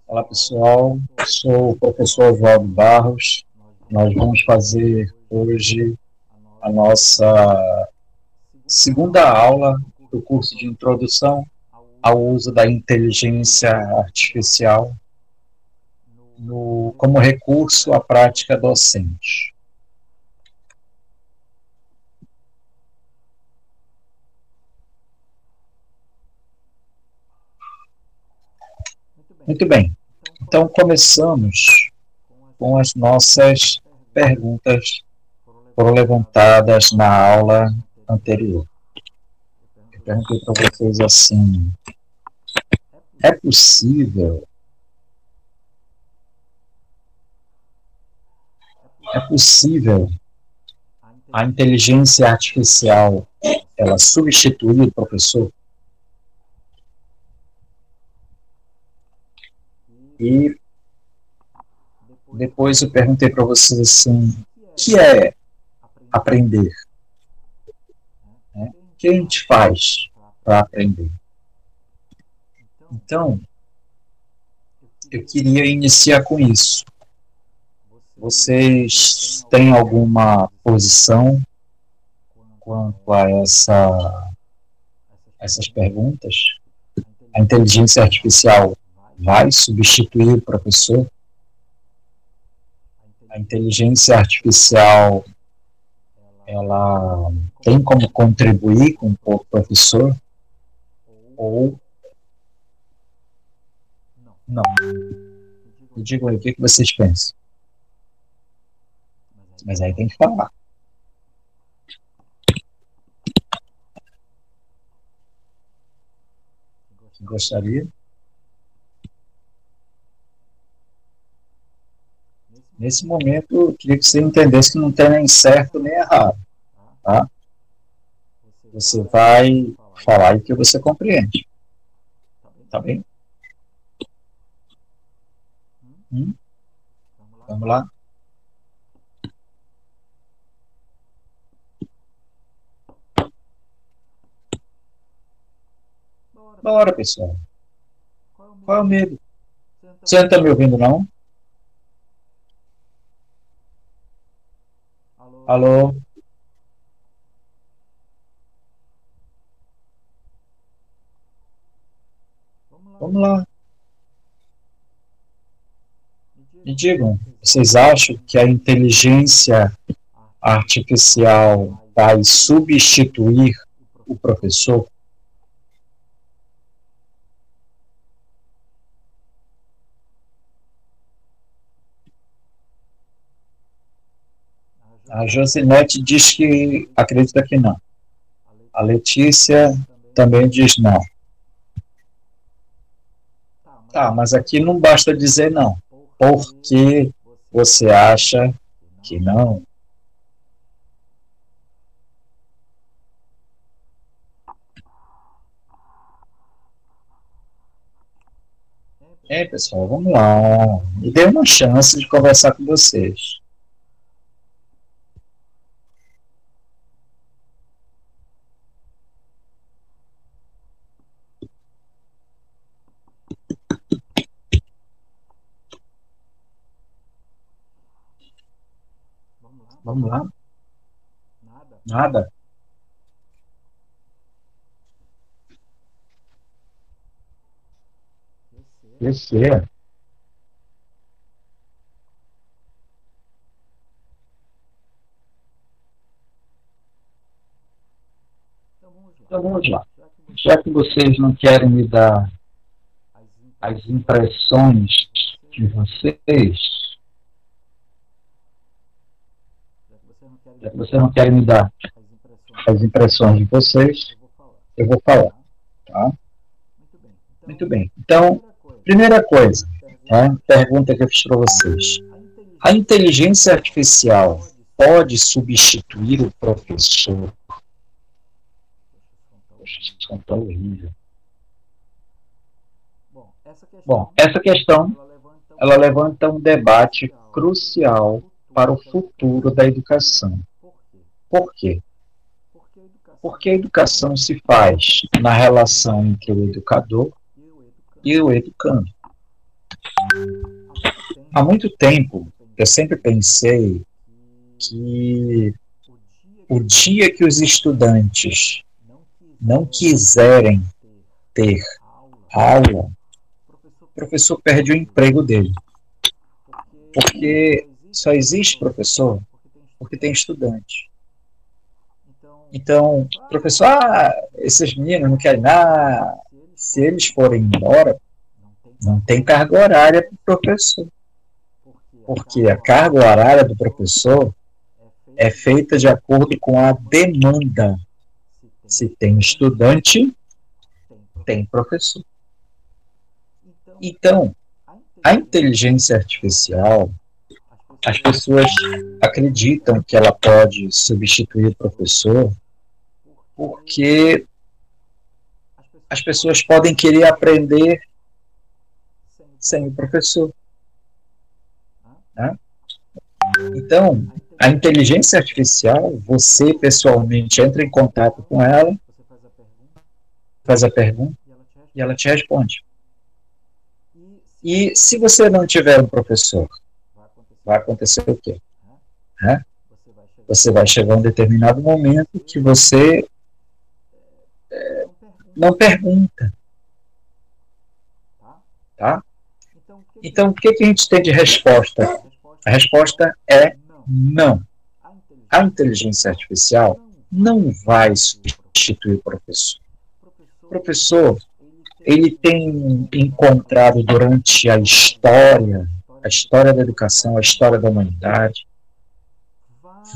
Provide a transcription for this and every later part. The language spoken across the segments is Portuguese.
Olá pessoal, sou o professor Oswaldo Barros. Nós vamos fazer hoje a nossa segunda aula do curso de Introdução ao uso da inteligência artificial como recurso à prática docente. Muito bem, então começamos com as nossas perguntas que foram levantadas na aula anterior. Eu perguntei para vocês assim: é possível a inteligência artificial ela substituir o professor? E depois eu perguntei para vocês assim: o que é aprender? O que a gente faz para aprender? Então, eu queria iniciar com isso. Vocês têm alguma posição quanto a essas perguntas? A inteligência artificial vai substituir o professor? A inteligência artificial ela tem como contribuir com o professor? Ou não? Me digam aí o que vocês pensam. Mas aí tem que falar. Gostaria? Nesse momento, eu queria que você entendesse que não tem nem certo nem errado. Tá? Você vai falar o que você compreende. Tá bem? Vamos lá? Bora, pessoal. Qual é o medo? Você não está me ouvindo, não? Alô? Vamos lá. Me digam, vocês acham que a inteligência artificial vai substituir o professor? A Josinete diz que acredita que não. A Letícia também diz não. Tá, mas aqui não basta dizer não. Por que você acha que não? Pessoal, vamos lá. Me dê uma chance de conversar com vocês. Vamos lá? Nada? Descer. Então vamos lá. Já que vocês não querem me dar as impressões de vocês, já que vocês não querem me dar as impressões de vocês, eu vou falar. Tá? Muito bem. Então, primeira coisa, pergunta que eu fiz para vocês. A inteligência artificial pode substituir o professor? Poxa, esse som tá horrível. Bom, essa questão ela levanta um debate crucial para o futuro da educação. Por quê? Porque a educação se faz na relação entre o educador e o educando. Há muito tempo, eu sempre pensei que o dia que os estudantes não quiserem ter aula, o professor perde o emprego dele. Porque só existe professor porque tem estudante. Então, professor, esses meninos não querem nada. Se eles forem embora, não tem carga horária para o professor. Porque a carga horária do professor é feita de acordo com a demanda. Se tem estudante, tem professor. Então, a inteligência artificial, as pessoas acreditam que ela pode substituir o professor porque as pessoas podem querer aprender sem o professor. Né? Então, a inteligência artificial, você pessoalmente entra em contato com ela, faz a pergunta e ela te responde. E se você não tiver um professor, vai acontecer o quê? Né? Você vai chegar a um determinado momento que você não pergunta. Tá? Então, o que a gente tem de resposta? A resposta é não. A inteligência artificial não vai substituir o professor. O professor, ele tem encontrado durante a história da educação, a história da humanidade,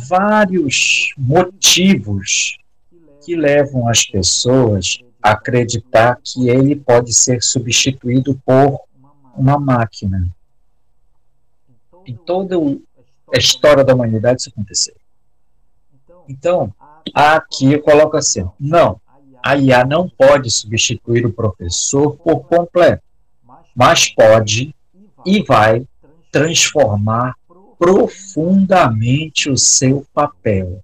vários motivos que levam as pessoas a acreditar que ele pode ser substituído por uma máquina. Em toda a história da humanidade isso aconteceu. Então, aqui eu coloco assim, não, a IA não pode substituir o professor por completo, mas pode e vai transformar profundamente o seu papel.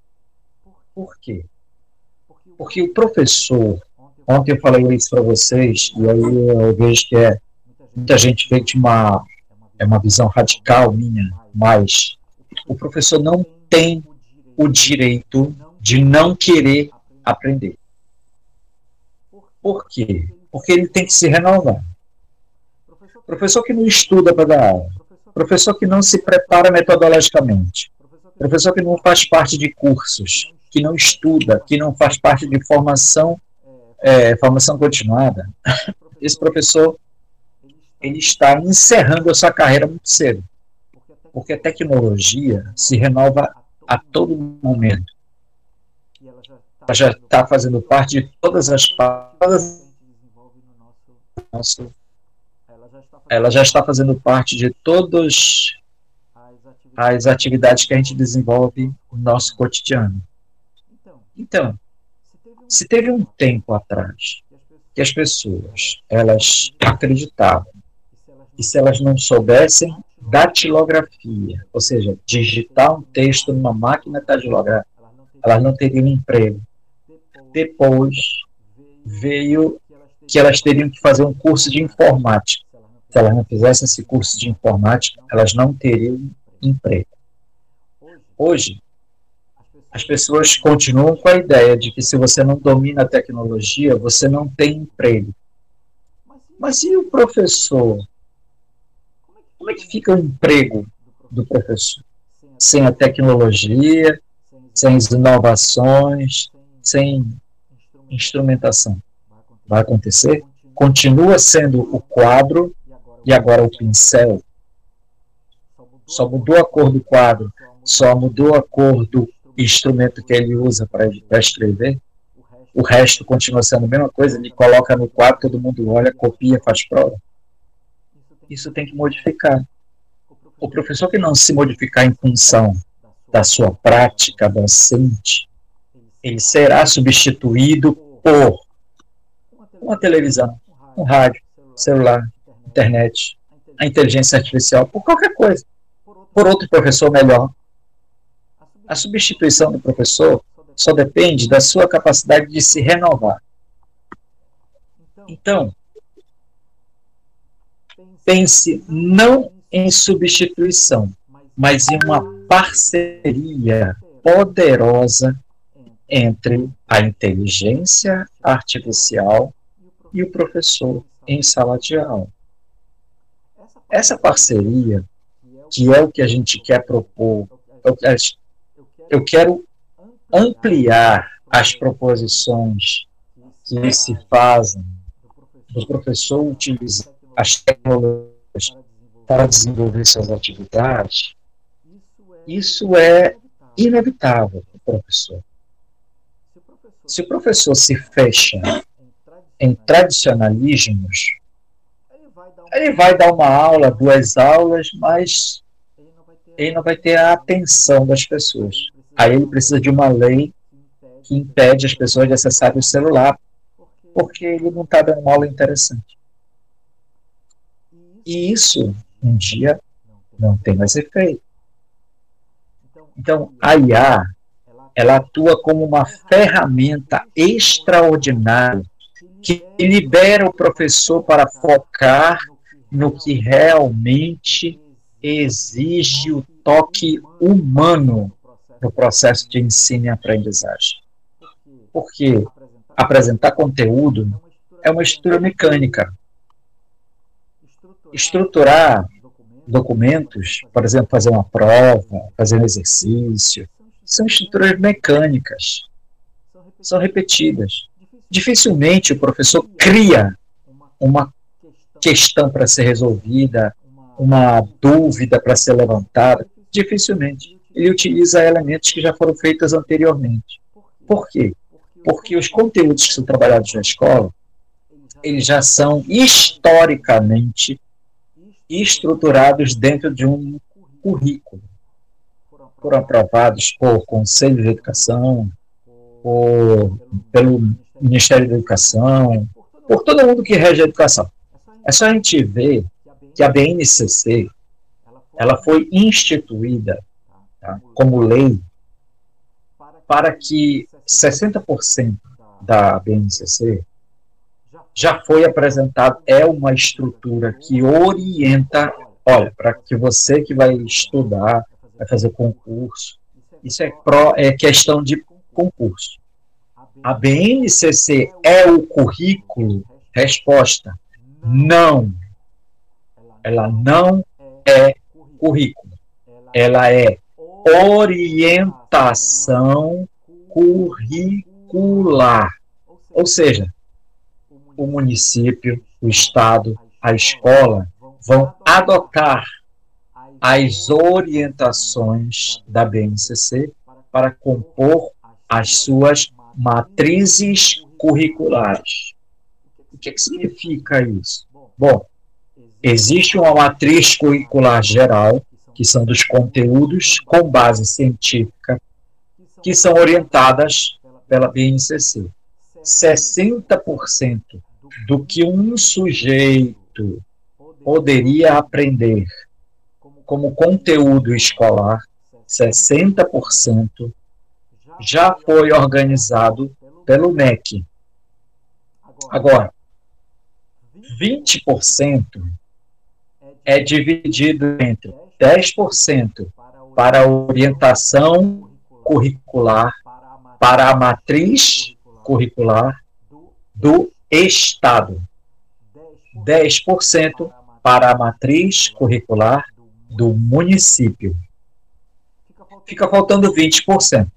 Por quê? Porque o professor, ontem eu falei isso para vocês, e aí eu vejo que muita gente vê de uma visão radical minha, mas o professor não tem o direito de não querer aprender. Por quê? Porque ele tem que se renovar. Professor que não estuda para dar aula, professor que não se prepara metodologicamente, professor que não faz parte de cursos, que não estuda, que não faz parte de formação continuada, esse professor ele está encerrando a sua carreira muito cedo, porque a tecnologia se renova a todo momento. Ela já está fazendo parte de todas as ela já está fazendo parte de todas as atividades que a gente desenvolve no nosso cotidiano. Então, se teve um tempo atrás que as pessoas elas acreditavam que se elas não soubessem datilografia, ou seja, digitar um texto numa máquina datilográfica, elas não teriam emprego. Depois veio que elas teriam que fazer um curso de informática. Se elas não fizessem esse curso de informática, elas não teriam emprego. Hoje, as pessoas continuam com a ideia de que se você não domina a tecnologia, você não tem emprego. Mas e o professor? Como é que fica o emprego do professor? Sem a tecnologia, sem as inovações, sem instrumentação. Vai acontecer? Continua sendo o quadro e agora o pincel. Só mudou a cor do quadro, só mudou a cor do instrumento que ele usa para escrever. O resto continua sendo a mesma coisa, ele coloca no quadro, todo mundo olha, copia, faz prova. Isso tem que modificar. O professor que não se modificar em função da sua prática docente, ele será substituído por uma televisão, um rádio, celular, internet, a inteligência artificial, por qualquer coisa, por outro professor melhor. A substituição do professor só depende da sua capacidade de se renovar. Então, pense não em substituição, mas em uma parceria poderosa entre a inteligência artificial e o professor em sala de aula. Essa parceria, que é o que a gente quer propor, eu quero ampliar as proposições que se fazem do professor utilizar as tecnologias para desenvolver suas atividades. Isso é inevitável para o professor. Se o professor se fecha em tradicionalismos, ele vai dar uma aula, 2 aulas, mas ele não vai ter a atenção das pessoas. Aí ele precisa de uma lei que impede as pessoas de acessarem o celular, porque ele não está dando uma aula interessante. E isso, um dia, não tem mais efeito. Então, a IA, ela atua como uma ferramenta extraordinária que libera o professor para focar no que realmente exige o toque humano no processo de ensino e aprendizagem. Porque apresentar conteúdo é uma estrutura mecânica. Estruturar documentos, por exemplo, fazer uma prova, fazer um exercício, são estruturas mecânicas, são repetidas. Dificilmente o professor cria uma questão para ser resolvida, uma dúvida para ser levantada. Dificilmente. Ele utiliza elementos que já foram feitos anteriormente. Por quê? Porque os conteúdos que são trabalhados na escola, eles já são historicamente estruturados dentro de um currículo. Foram aprovados por Conselho de Educação, pelo Ministério da Educação, por todo mundo que rege a educação. É só a gente ver que a BNCC ela foi instituída, tá, como lei para que 60% da BNCC já foi apresentado, é uma estrutura que orienta, olha, para que você que vai estudar, vai fazer concurso, isso é questão de concurso. A BNCC é o currículo? Resposta, não. Ela não é currículo. Ela é orientação curricular. Ou seja, o município, o estado, a escola vão adotar as orientações da BNCC para compor as suas matrizes curriculares. O que significa isso? Bom, existe uma matriz curricular geral, que são dos conteúdos com base científica, que são orientadas pela BNCC. 60% do que um sujeito poderia aprender como conteúdo escolar, 60% já foi organizado pelo MEC. Agora, 20% é dividido entre 10% para a orientação curricular, para a matriz curricular do Estado, 10% para a matriz curricular do município. Fica faltando 20%,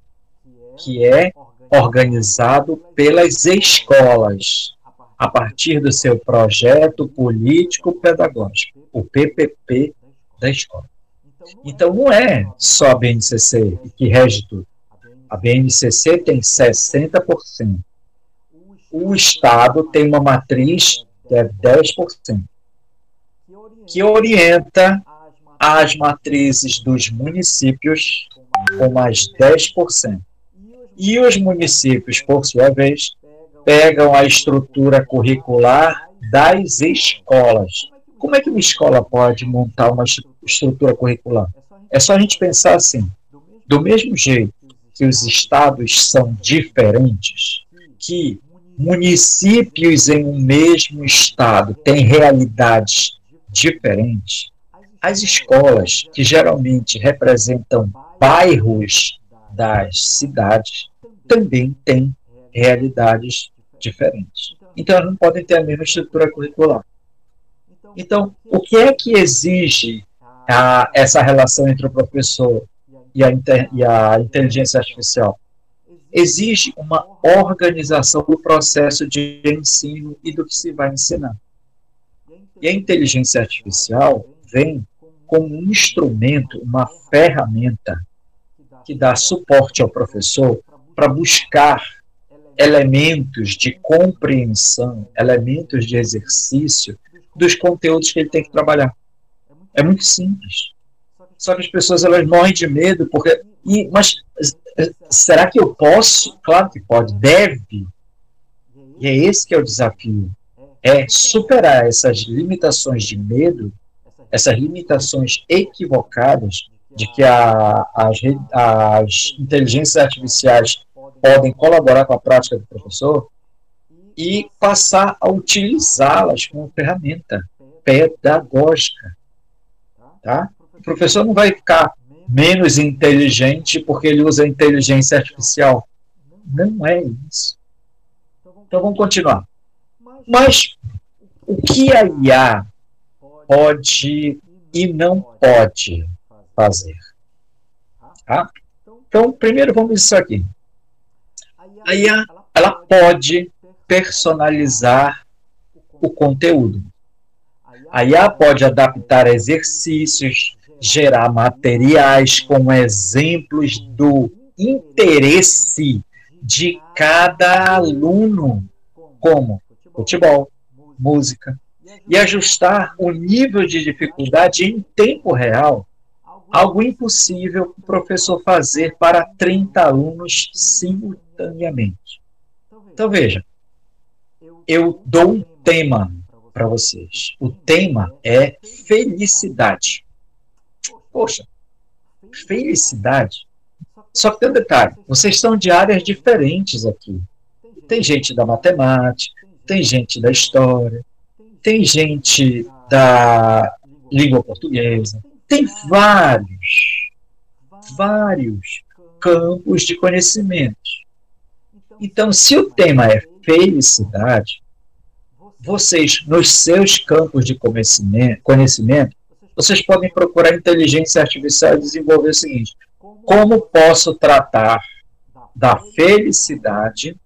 que é organizado pelas escolas, a partir do seu projeto político-pedagógico, o PPP da escola. Então, não é só a BNCC que rege tudo. A BNCC tem 60%. O Estado tem uma matriz que é 10%, que orienta as matrizes dos municípios com mais 10%. E os municípios, por sua vez, pegam a estrutura curricular das escolas. Como é que uma escola pode montar uma estrutura curricular? É só a gente pensar assim, do mesmo jeito que os estados são diferentes, que municípios em um mesmo estado têm realidades diferente, as escolas, que geralmente representam bairros das cidades, também têm realidades diferentes. Então, elas não podem ter a mesma estrutura curricular. Então, o que é que exige essa relação entre o professor e a inteligência artificial? Exige uma organização do processo de ensino e do que se vai ensinar. E a inteligência artificial vem como um instrumento, uma ferramenta que dá suporte ao professor para buscar elementos de compreensão, elementos de exercício dos conteúdos que ele tem que trabalhar. É muito simples. Só que as pessoas elas morrem de medo, porque. Mas será que eu posso? Claro que pode, deve. E é esse que é o desafio. É superar essas limitações de medo, essas limitações equivocadas de que as inteligências artificiais podem colaborar com a prática do professor e passar a utilizá-las como ferramenta pedagógica. Tá? O professor não vai ficar menos inteligente porque ele usa a inteligência artificial. Não é isso. Então vamos continuar. Mas o que a IA pode e não pode fazer? Tá? Então, primeiro vamos isso aqui. A IA ela pode personalizar o conteúdo. A IA pode adaptar exercícios, gerar materiais com exemplos do interesse de cada aluno, como futebol, música, e ajustar o nível de dificuldade em tempo real, algo impossível para o professor fazer para 30 alunos simultaneamente. Então, veja, eu dou um tema para vocês. O tema é felicidade. Poxa, felicidade. Só que tem um detalhe, vocês são de áreas diferentes aqui. Tem gente da matemática, tem gente da história, tem gente da língua portuguesa, tem vários campos de conhecimento. Então, se o tema é felicidade, vocês, nos seus campos de conhecimento, vocês podem procurar inteligência artificial e desenvolver o seguinte: como posso tratar da felicidade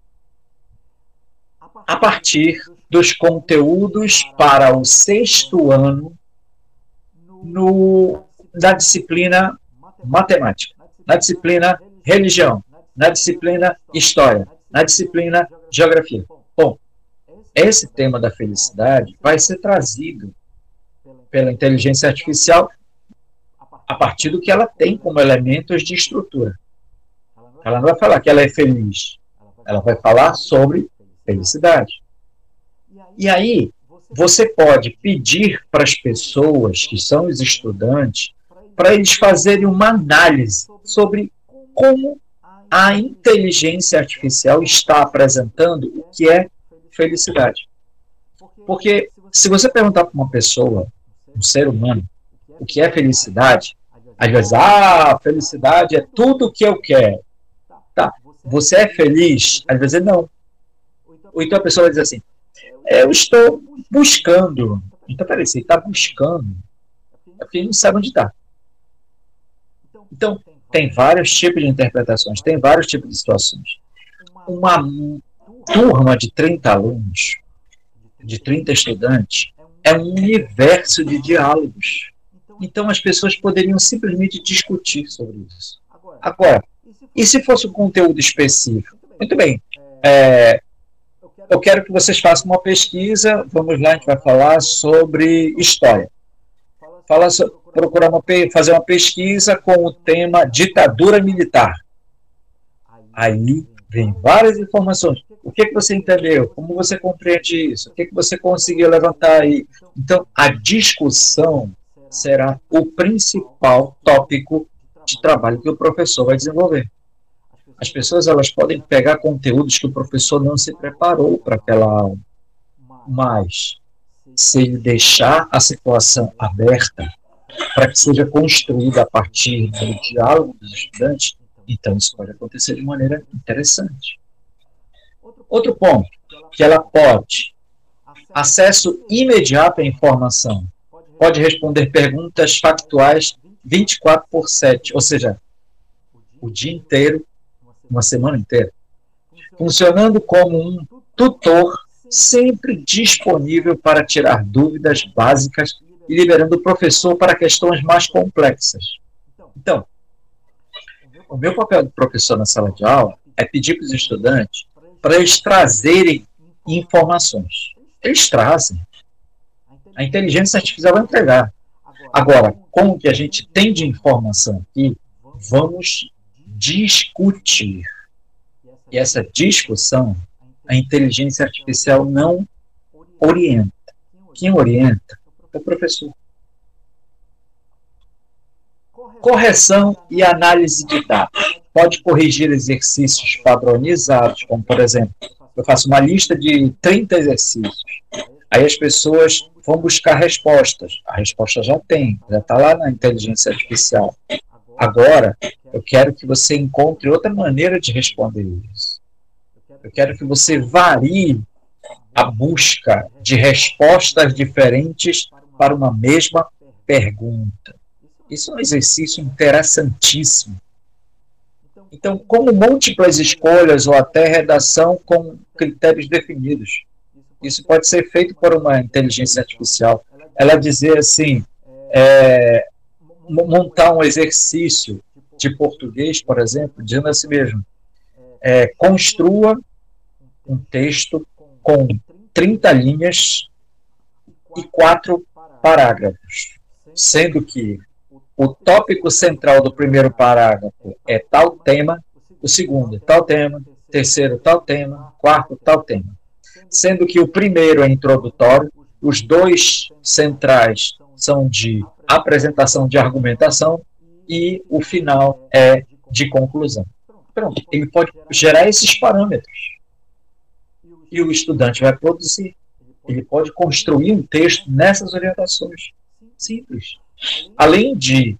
a partir dos conteúdos para o 6º ano da disciplina matemática, na disciplina religião, na disciplina história, na disciplina geografia. Bom, esse tema da felicidade vai ser trazido pela inteligência artificial a partir do que ela tem como elementos de estrutura. Ela não vai falar que ela é feliz, ela vai falar sobre felicidade. E aí, você pode pedir para as pessoas que são os estudantes para eles fazerem uma análise sobre como a inteligência artificial está apresentando o que é felicidade. Porque se você perguntar para uma pessoa, um ser humano, o que é felicidade, às vezes, felicidade é tudo o que eu quero. Tá, você é feliz? Às vezes não. Ou então a pessoa vai dizer assim, eu estou buscando. Então, peraí, você está buscando. É porque ele não sabe onde está. Então, tem vários tipos de interpretações, tem vários tipos de situações. Uma turma de 30 alunos, de 30 estudantes, é um universo de diálogos. Então, as pessoas poderiam simplesmente discutir sobre isso. Agora, e se fosse um conteúdo específico? Muito bem. Eu quero que vocês façam uma pesquisa. Vamos lá, a gente vai falar sobre história. Fazer uma pesquisa com o tema ditadura militar. Aí vem várias informações. O que você entendeu? Como você compreende isso? O que você conseguiu levantar aí? Então, a discussão será o principal tópico de trabalho que o professor vai desenvolver. As pessoas elas podem pegar conteúdos que o professor não se preparou para aquela aula, mas se ele deixar a situação aberta para que seja construída a partir do diálogo dos estudantes, então isso pode acontecer de maneira interessante. Outro ponto, que ela pode acesso imediato à informação, pode responder perguntas factuais 24/7, ou seja, o dia inteiro, uma semana inteira, funcionando como um tutor sempre disponível para tirar dúvidas básicas e liberando o professor para questões mais complexas. Então, o meu papel do professor na sala de aula é pedir para os estudantes para eles trazerem informações. Eles trazem. A inteligência artificial vai entregar. Agora, como que a gente tem de informação aqui, vamos discutir. E essa discussão, a inteligência artificial não orienta. Quem orienta é o professor. Correção e análise de dados. Pode corrigir exercícios padronizados, como, por exemplo, eu faço uma lista de 30 exercícios. Aí as pessoas vão buscar respostas. A resposta já está lá na inteligência artificial. Agora, eu quero que você encontre outra maneira de responder isso. Eu quero que você varie a busca de respostas diferentes para uma mesma pergunta. Isso é um exercício interessantíssimo. Então, como múltiplas escolhas ou até redação com critérios definidos. Isso pode ser feito por uma inteligência artificial. Ela dizer assim, montar um exercício de português, por exemplo, dizendo assim mesmo, construa um texto com 30 linhas e 4 parágrafos, sendo que o tópico central do primeiro parágrafo é tal tema, o segundo é tal tema, terceiro tal tema, quarto tal tema. Sendo que o primeiro é introdutório, os dois centrais são de apresentação de argumentação e o final é de conclusão. Pronto, ele pode gerar esses parâmetros. E o estudante vai produzir. Ele pode construir um texto nessas orientações. Simples. Além de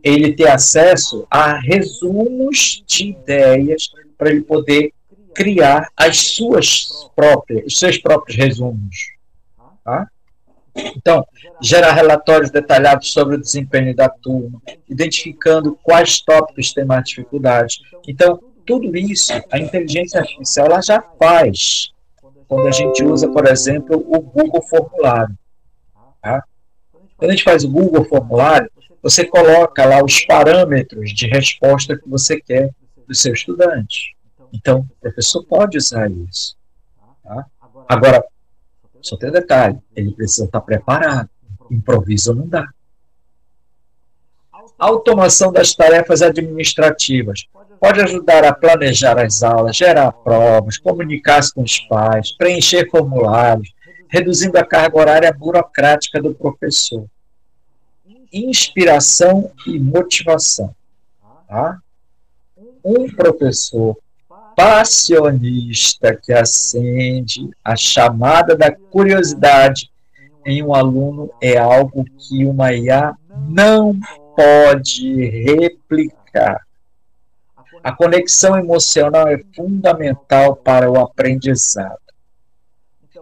ele ter acesso a resumos de ideias para ele poder criar os seus próprios resumos. Tá? Então, gerar relatórios detalhados sobre o desempenho da turma, identificando quais tópicos têm mais dificuldades. Então, tudo isso, a inteligência artificial ela já faz quando a gente usa, por exemplo, o Google Formulário. Tá? Quando a gente faz o Google Formulário, você coloca lá os parâmetros de resposta que você quer do seu estudante. Então, o professor pode usar isso. Tá? Agora, só tem um detalhe, ele precisa estar preparado. Improviso não dá. Automação das tarefas administrativas. Pode ajudar a planejar as aulas, gerar provas, comunicar-se com os pais, preencher formulários, reduzindo a carga horária burocrática do professor. Inspiração e motivação. Tá? Um professor passionista que acende a chamada da curiosidade em um aluno é algo que uma IA não pode replicar. A conexão emocional é fundamental para o aprendizado.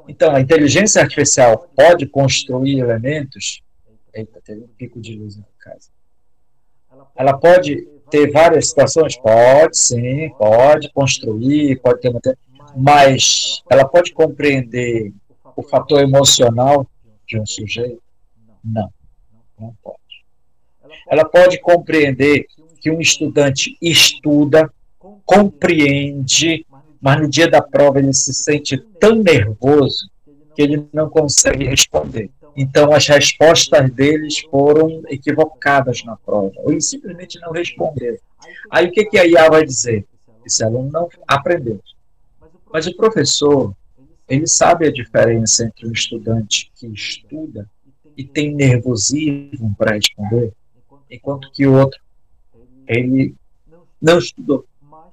Então, a inteligência artificial pode construir elementos. Eita, teve um pico de luz na casa. Ela pode ter várias situações? Pode, sim, pode construir, pode ter, mas ela pode compreender o fator emocional de um sujeito? Não, não pode. Ela pode compreender que um estudante estuda, compreende, mas no dia da prova ele se sente tão nervoso que ele não consegue responder. Então, as respostas deles foram equivocadas na prova, ou ele simplesmente não respondeu. Aí, o que a IA vai dizer? Esse aluno não aprendeu. Mas o professor, ele sabe a diferença entre um estudante que estuda e tem nervosismo para responder, enquanto que o outro, ele não estudou,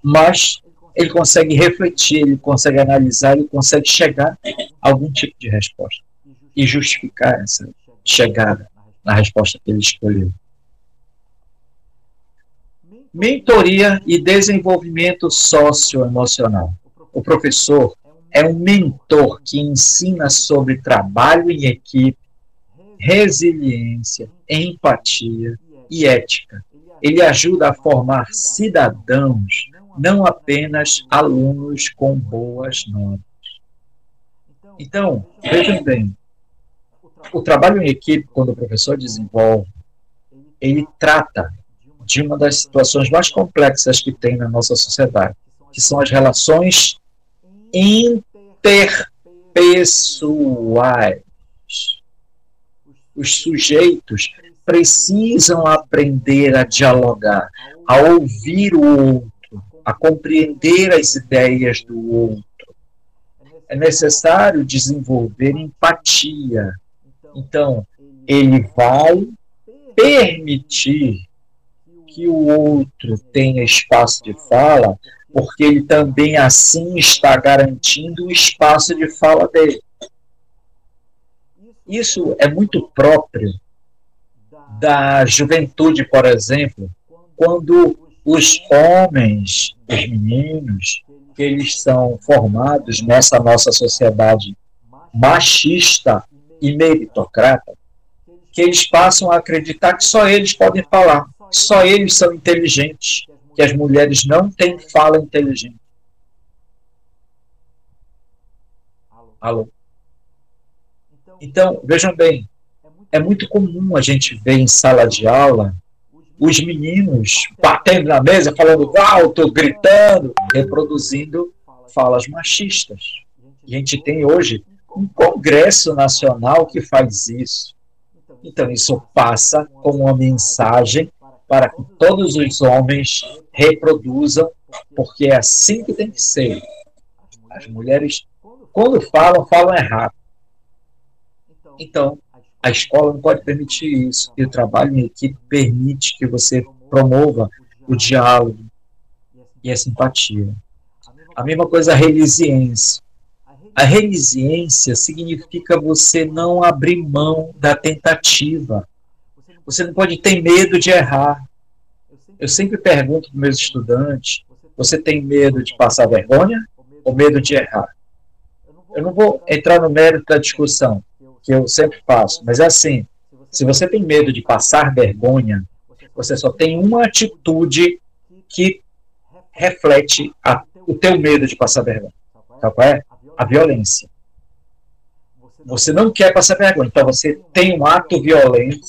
mas ele consegue refletir, ele consegue analisar, ele consegue chegar a algum tipo de resposta. e justificar essa chegada na resposta que ele escolheu. Mentoria e desenvolvimento socioemocional. O professor é um mentor que ensina sobre trabalho em equipe, resiliência, empatia e ética. Ele ajuda a formar cidadãos, não apenas alunos com boas notas. Então, vejam bem, o trabalho em equipe, quando o professor desenvolve, ele trata de uma das situações mais complexas que tem na nossa sociedade, que são as relações interpessoais. Os sujeitos precisam aprender a dialogar, a ouvir o outro, a compreender as ideias do outro. É necessário desenvolver empatia. Então, ele vai permitir que o outro tenha espaço de fala, porque ele também assim está garantindo o espaço de fala dele. Isso é muito próprio da juventude, por exemplo, quando os homens, os meninos, que eles são formados nessa nossa sociedade machista e meritocrata, que eles passam a acreditar que só eles podem falar, que só eles são inteligentes, que as mulheres não têm fala inteligente. Alô? Então, vejam bem, é muito comum a gente ver em sala de aula os meninos batendo na mesa, falando alto, gritando, reproduzindo falas machistas. E a gente tem hoje um congresso nacional que faz isso. Então, isso passa como uma mensagem para que todos os homens reproduzam, porque é assim que tem que ser. As mulheres, quando falam, falam errado. Então, a escola não pode permitir isso. E o trabalho em equipe permite que você promova o diálogo e a simpatia. A mesma coisa a resiliência. A resiliência significa você não abrir mão da tentativa. Você não pode ter medo de errar. Eu sempre pergunto para os meus estudantes, você tem medo de passar vergonha ou medo de errar? Eu não vou entrar no mérito da discussão, que eu sempre faço, mas é assim, se você tem medo de passar vergonha, você só tem uma atitude que reflete o teu medo de passar vergonha. Sabe qual é? A violência. Você não quer passar vergonha, então você tem um ato violento,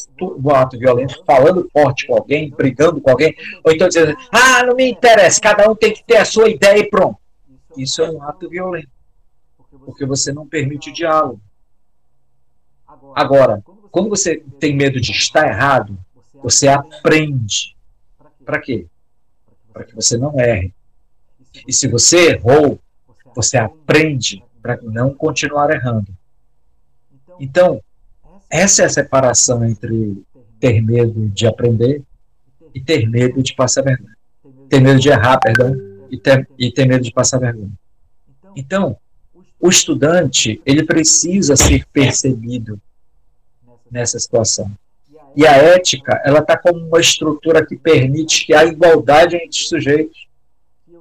falando forte com alguém, brigando com alguém, ou então dizendo, não me interessa, cada um tem que ter a sua ideia e pronto. Isso é um ato violento, porque você não permite o diálogo. Agora, quando você tem medo de estar errado, você aprende. Para quê? Para que você não erre. E se você errou, você aprende para não continuar errando. Então, essa é a separação entre ter medo de aprender e ter medo de passar vergonha. Ter medo de errar, perdão, e ter medo de passar vergonha. Então, o estudante, ele precisa ser percebido nessa situação. E a ética, ela está como uma estrutura que permite que a igualdade entre os sujeitos,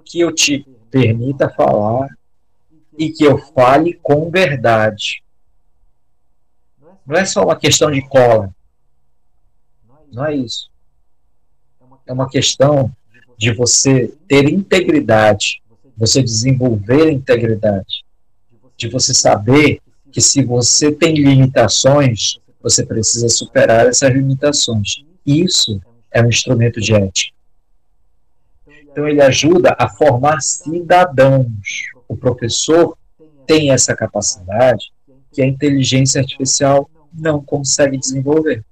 que eu te permita falar e que eu fale com verdade. Não é só uma questão de cola. Não é isso. É uma questão de você ter integridade, você desenvolver integridade, de você saber que se você tem limitações, você precisa superar essas limitações. Isso é um instrumento de ética. Então, ele ajuda a formar cidadãos. O professor tem essa capacidade que a inteligência artificial não consegue desenvolver.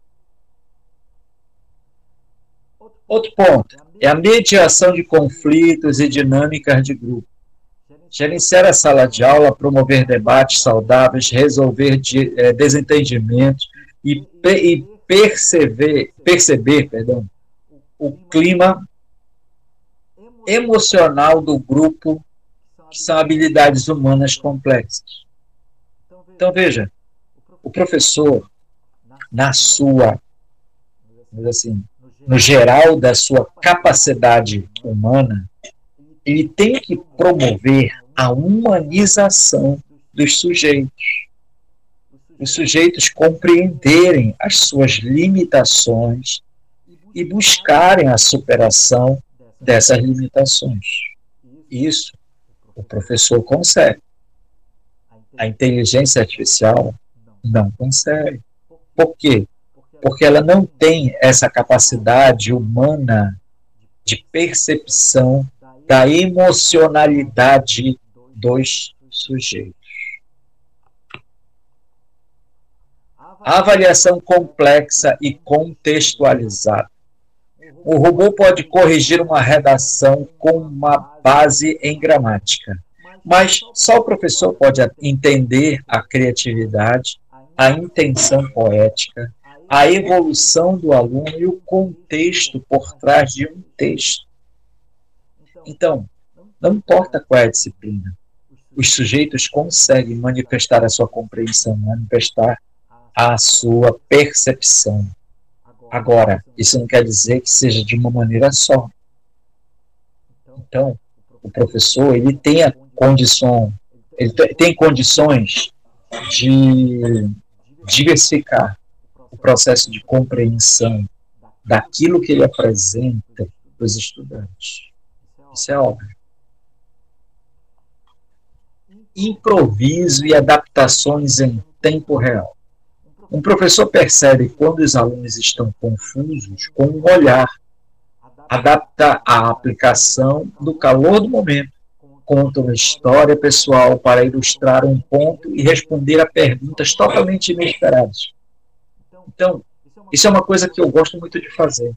Outro ponto é a mediação de conflitos e dinâmicas de grupo. Gerenciar a sala de aula, promover debates saudáveis, resolver desentendimentos e perceber o clima emocional do grupo, que são habilidades humanas complexas. Então, veja, o professor, na sua, assim, no geral da sua capacidade humana, ele tem que promover a humanização dos sujeitos. Os sujeitos compreenderem as suas limitações e buscarem a superação dessas limitações. Isso o professor consegue. A inteligência artificial não consegue. Por quê? Porque ela não tem essa capacidade humana de percepção da emocionalidade dos sujeitos. A avaliação complexa e contextualizada. O robô pode corrigir uma redação com uma base em gramática, mas só o professor pode entender a criatividade, a intenção poética, a evolução do aluno e o contexto por trás de um texto. Então, não importa qual é a disciplina, os sujeitos conseguem manifestar a sua compreensão, manifestar a sua percepção. Agora, isso não quer dizer que seja de uma maneira só. Então, o professor, ele tem condições de diversificar o processo de compreensão daquilo que ele apresenta para os estudantes. Isso é óbvio. Improviso e adaptações em tempo real. Um professor percebe quando os alunos estão confusos com um olhar, adapta a aplicação do calor do momento, conta uma história pessoal para ilustrar um ponto e responder a perguntas totalmente inesperadas. Então, isso é uma coisa que eu gosto muito de fazer.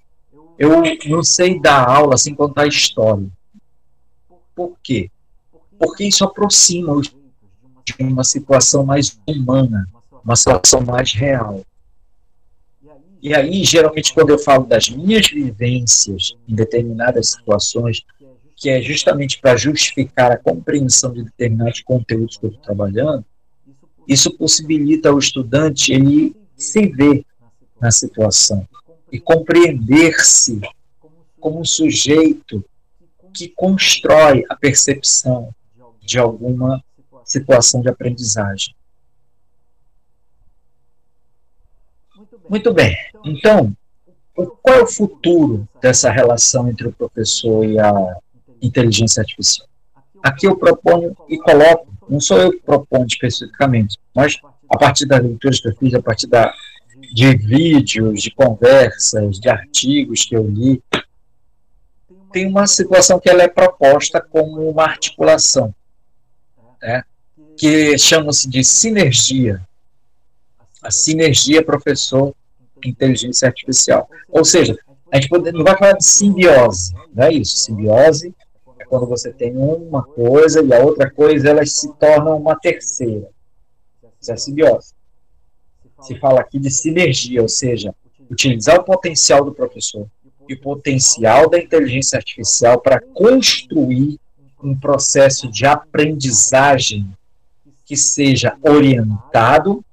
Eu não sei dar aula sem contar história. Por quê? Porque isso aproxima os de uma situação mais humana, uma situação mais real. E aí, geralmente, quando eu falo das minhas vivências em determinadas situações, que é justamente para justificar a compreensão de determinados conteúdos que eu estou trabalhando, isso possibilita ao estudante ele se ver na situação e compreender-se como um sujeito que constrói a percepção de alguma situação de aprendizagem. Muito bem. Então, qual é o futuro dessa relação entre o professor e a inteligência artificial? Aqui eu proponho e coloco, não sou eu que proponho especificamente, mas a partir das leituras que eu fiz, a partir de vídeos, de conversas, de artigos que eu li, tem uma situação que ela é proposta como uma articulação, né, que chama-se de sinergia. A sinergia professor-inteligência artificial. Ou seja, a gente não vai falar de simbiose, não é isso. Simbiose é quando você tem uma coisa e a outra coisa elas se tornam uma terceira. Isso é simbiose. Se fala aqui de sinergia, ou seja, utilizar o potencial do professor e o potencial da inteligência artificial para construir um processo de aprendizagem que seja orientado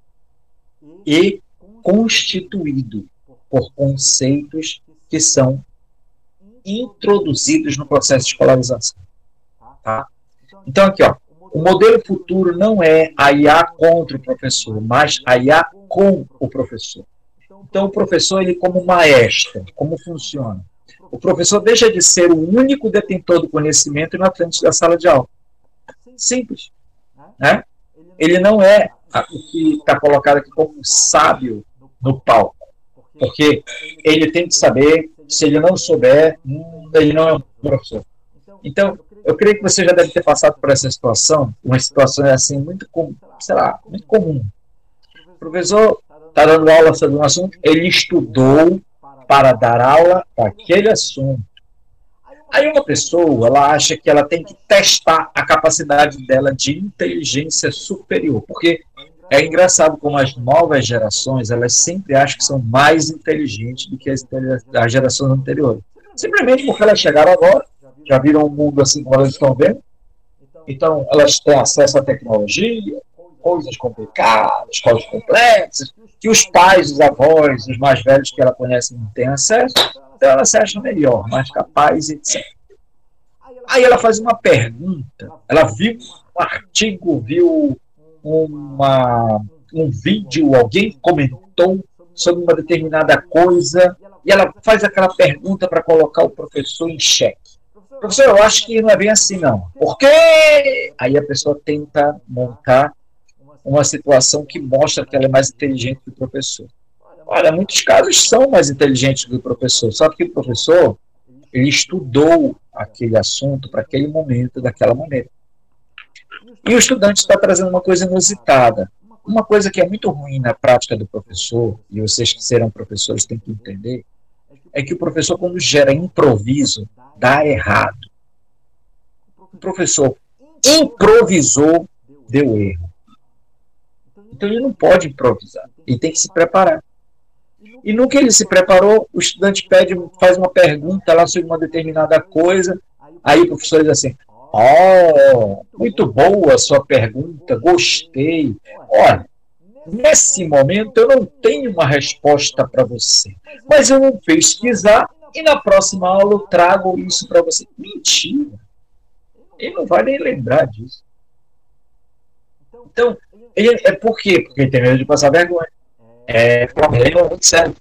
e constituído por conceitos que são introduzidos no processo de escolarização. Tá? Então, aqui, ó, o modelo futuro não é a IA contra o professor, mas a IA com o professor. Então, o professor, ele como maestro, como funciona? O professor deixa de ser o único detentor do conhecimento na frente da sala de aula. Simples. Né? Ele não é o que está colocado aqui como sábio no palco. Porque ele tem que saber, se ele não souber, ele não é um professor. Então, eu creio que você já deve ter passado por essa situação, uma situação assim, muito comum. O professor está dando aula sobre um assunto, ele estudou para dar aula para aquele assunto. Aí uma pessoa, ela acha que ela tem que testar a capacidade dela de inteligência superior, porque é engraçado como as novas gerações, elas sempre acham que são mais inteligentes do que as gerações anteriores. Simplesmente porque elas chegaram agora, já viram o mundo assim como elas estão vendo, então elas têm acesso à tecnologia, coisas complicadas, coisas complexas, que os pais, os avós, os mais velhos que ela conhece não têm acesso, então ela se acha melhor, mais capaz, etc. Aí ela faz uma pergunta, ela viu um artigo, viu um vídeo, alguém comentou sobre uma determinada coisa, e ela faz aquela pergunta para colocar o professor em xeque. Professor, eu acho que não é bem assim, não. Por quê? Aí a pessoa tenta montar uma situação que mostra que ela é mais inteligente que o professor. Olha, muitos casos são mais inteligentes do que o professor, só que o professor, ele estudou aquele assunto para aquele momento, daquela maneira. E o estudante está trazendo uma coisa inusitada. Uma coisa que é muito ruim na prática do professor, e vocês que serão professores têm que entender, é que o professor, quando gera improviso, dá errado. O professor improvisou, deu erro. Então ele não pode improvisar, ele tem que se preparar. E no que ele se preparou, o estudante faz uma pergunta lá sobre uma determinada coisa, aí o professor diz assim: oh, muito boa a sua pergunta, gostei. Olha, nesse momento eu não tenho uma resposta para você, mas eu vou pesquisar e na próxima aula eu trago isso para você. Mentira! Ele não vai nem lembrar disso. Então, por quê? Porque ele tem medo de passar vergonha. Ele é muito sério.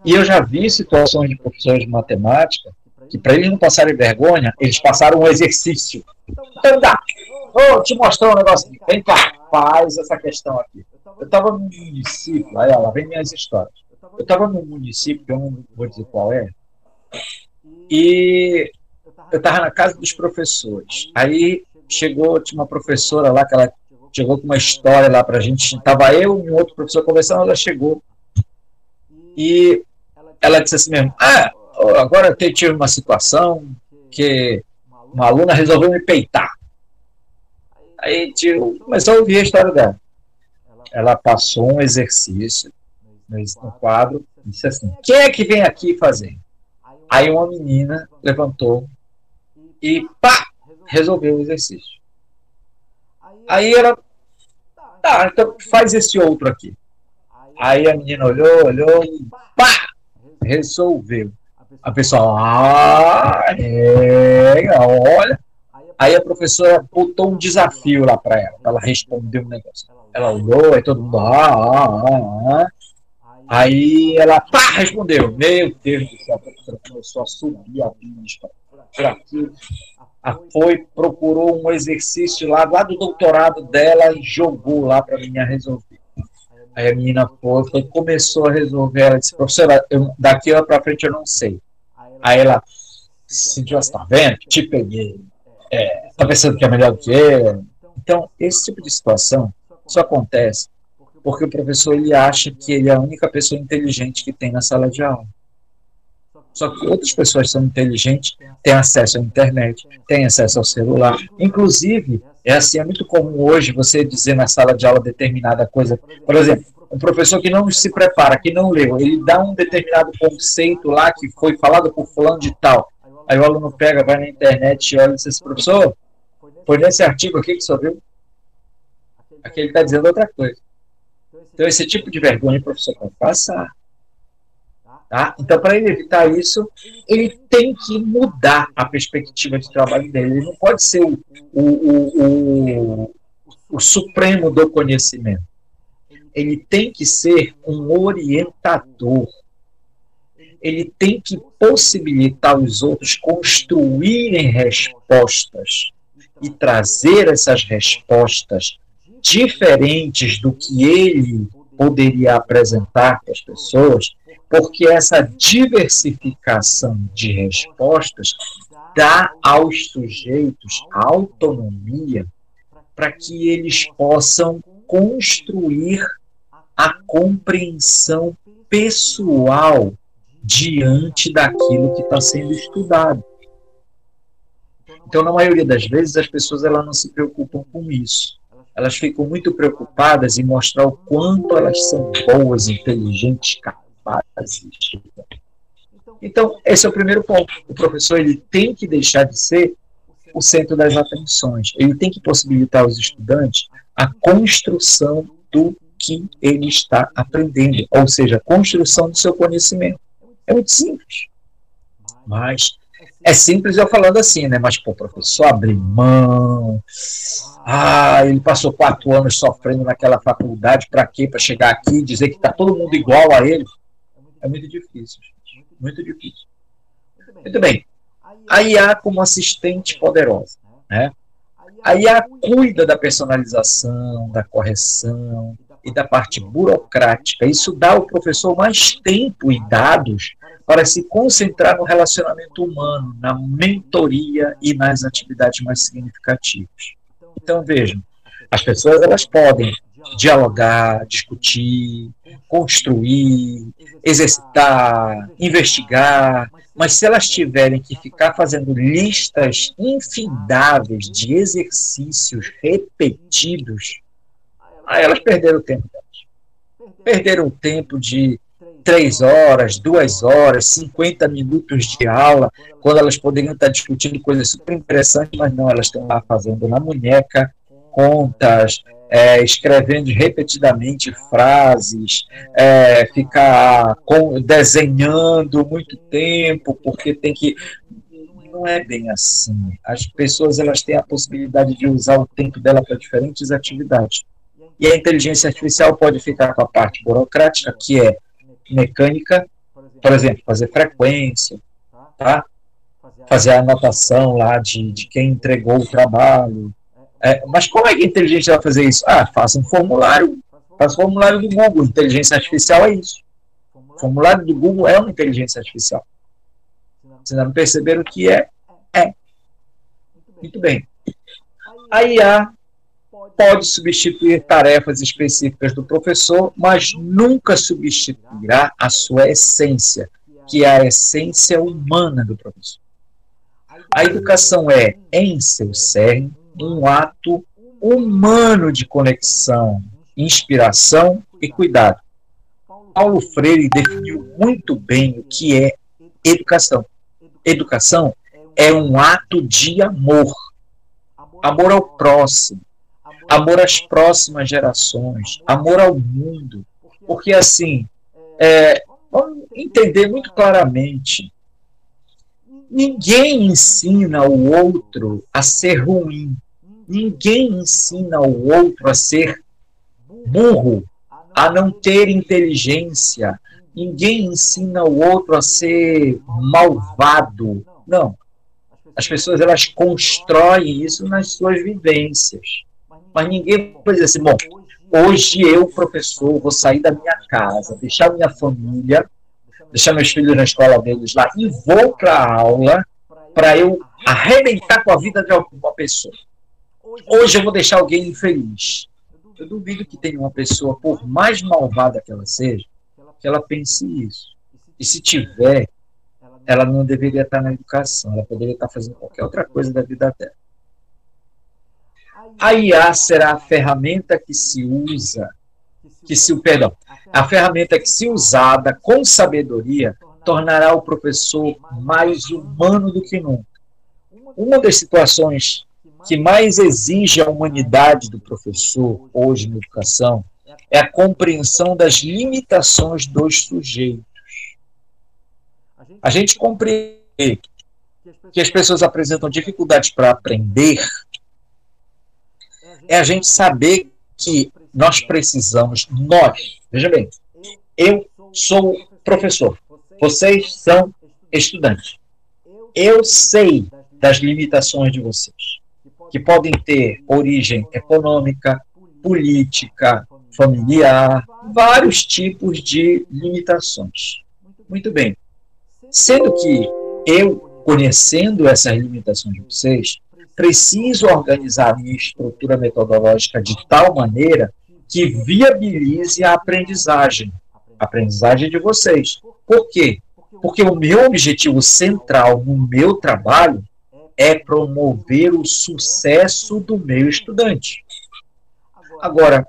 E eu já vi situações de professores de matemática que, para eles não passarem vergonha, eles passaram um exercício. Então, vou te mostrar um negócio aqui. Vem cá, faz essa questão aqui. Eu estava num município, aí lá vem minhas histórias. Eu estava num município, que eu não vou dizer qual é, e eu estava na casa dos professores. Aí tinha uma professora lá, que ela chegou com uma história lá pra gente. Estava eu e um outro professor conversando, ela chegou. E ela disse assim mesmo: agora eu tive uma situação que uma aluna resolveu me peitar. Aí começou a ouvir a história dela. Ela passou um exercício no quadro e disse assim: quem é que vem aqui fazer? Aí uma menina levantou e resolveu o exercício. Aí ela, então faz esse outro aqui. Aí a menina olhou e resolveu. A pessoa, olha. Aí a professora botou um desafio lá para ela responder um negócio. Ela olhou, aí todo mundo, Aí ela, respondeu. Meu Deus do céu, a professora começou a subir a pista por aquilo. Procurou um exercício lá do doutorado dela e jogou lá para a menina resolver. Aí a menina começou a resolver. Ela disse: professora, daqui para frente eu não sei. Aí ela sentiu assim: tá vendo? Te peguei. Tá pensando que é melhor do que eu? Então, esse tipo de situação só acontece porque o professor ele acha que ele é a única pessoa inteligente que tem na sala de aula. Só que outras pessoas são inteligentes, têm acesso à internet, têm acesso ao celular. Inclusive, é muito comum hoje você dizer na sala de aula determinada coisa. Por exemplo, um professor que não se prepara, que não leu, ele dá um determinado conceito lá que foi falado por fulano de tal. Aí o aluno pega, vai na internet e olha e diz assim: professor, foi nesse artigo aqui que o senhor viu? Aqui ele está dizendo outra coisa. Então, esse tipo de vergonha o professor pode passar. Tá? Então, para ele evitar isso, ele tem que mudar a perspectiva de trabalho dele. Ele não pode ser o supremo do conhecimento. Ele tem que ser um orientador. Ele tem que possibilitar os outros construírem respostas e trazer essas respostas diferentes do que ele poderia apresentar para as pessoas, porque essa diversificação de respostas dá aos sujeitos autonomia para que eles possam construir a compreensão pessoal diante daquilo que está sendo estudado. Então, na maioria das vezes, as pessoas não se preocupam com isso. Elas ficam muito preocupadas em mostrar o quanto elas são boas, inteligentes, capazes. Então, esse é o primeiro ponto. O professor ele tem que deixar de ser o centro das atenções. Ele tem que possibilitar aos estudantes a construção do que ele está aprendendo, ou seja, a construção do seu conhecimento. É muito simples. Mas é simples eu falando assim, né? Mas, pô, professor, abrir mão. Ele passou 4 anos sofrendo naquela faculdade, para quê? Para chegar aqui e dizer que está todo mundo igual a ele. É muito difícil, gente. Muito difícil. Muito bem. A IA como assistente poderosa, né? A IA cuida da personalização, da correção e da parte burocrática. Isso dá ao professor mais tempo e dados para se concentrar no relacionamento humano, na mentoria e nas atividades mais significativas. Então, vejam, as pessoas elas podem dialogar, discutir, construir, exercitar, investigar, mas se elas tiverem que ficar fazendo listas infindáveis de exercícios repetidos, aí elas perderam o tempo delas. Perderam o tempo de 3 horas, 2 horas, 50 minutos de aula, quando elas poderiam estar discutindo coisas super interessantes, mas não, elas estão lá fazendo na munheca contas, escrevendo repetidamente frases, ficar desenhando muito tempo, porque tem que... Não é bem assim. As pessoas elas têm a possibilidade de usar o tempo dela para diferentes atividades. E a inteligência artificial pode ficar com a parte burocrática, que é mecânica, por exemplo, fazer frequência, tá? Fazer a anotação lá de quem entregou o trabalho. Mas como é que a inteligência vai fazer isso? Faça um formulário, faça um formulário do Google. Inteligência artificial é isso. O formulário do Google é uma inteligência artificial. Vocês não perceberam o que é? Muito bem. A IA pode substituir tarefas específicas do professor, mas nunca substituirá a sua essência, que é a essência humana do professor. A educação é, em seu cerne, um ato humano de conexão, inspiração e cuidado. Paulo Freire definiu muito bem o que é educação. Educação é um ato de amor. Amor ao próximo, amor às próximas gerações, amor ao mundo. Porque, assim, vamos entender muito claramente, ninguém ensina o outro a ser ruim. Ninguém ensina o outro a ser burro, a não ter inteligência. Ninguém ensina o outro a ser malvado. Não. As pessoas elas constroem isso nas suas vivências. Mas ninguém vai dizer assim, bom, hoje eu, professor, vou sair da minha casa, deixar minha família, deixar meus filhos na escola deles lá e vou para a aula para eu arrebentar com a vida de alguma pessoa. Hoje eu vou deixar alguém infeliz. Eu duvido que tenha uma pessoa, por mais malvada que ela seja, que ela pense isso. E se tiver, ela não deveria estar na educação, ela poderia estar fazendo qualquer outra coisa da vida dela. A IA será a ferramenta que se usa, a ferramenta que se usada com sabedoria tornará o professor mais humano do que nunca. Uma das situações que mais exige a humanidade do professor hoje na educação é a compreensão das limitações dos sujeitos. A gente compreende que as pessoas apresentam dificuldades para aprender, é a gente saber que nós precisamos, veja bem, eu sou professor, vocês são estudantes. Eu sei das limitações de vocês, que podem ter origem econômica, política, familiar, vários tipos de limitações. Muito bem. Sendo que eu, conhecendo essas limitações de vocês, preciso organizar a minha estrutura metodológica de tal maneira que viabilize a aprendizagem de vocês. Por quê? Porque o meu objetivo central no meu trabalho é promover o sucesso do meu estudante. Agora,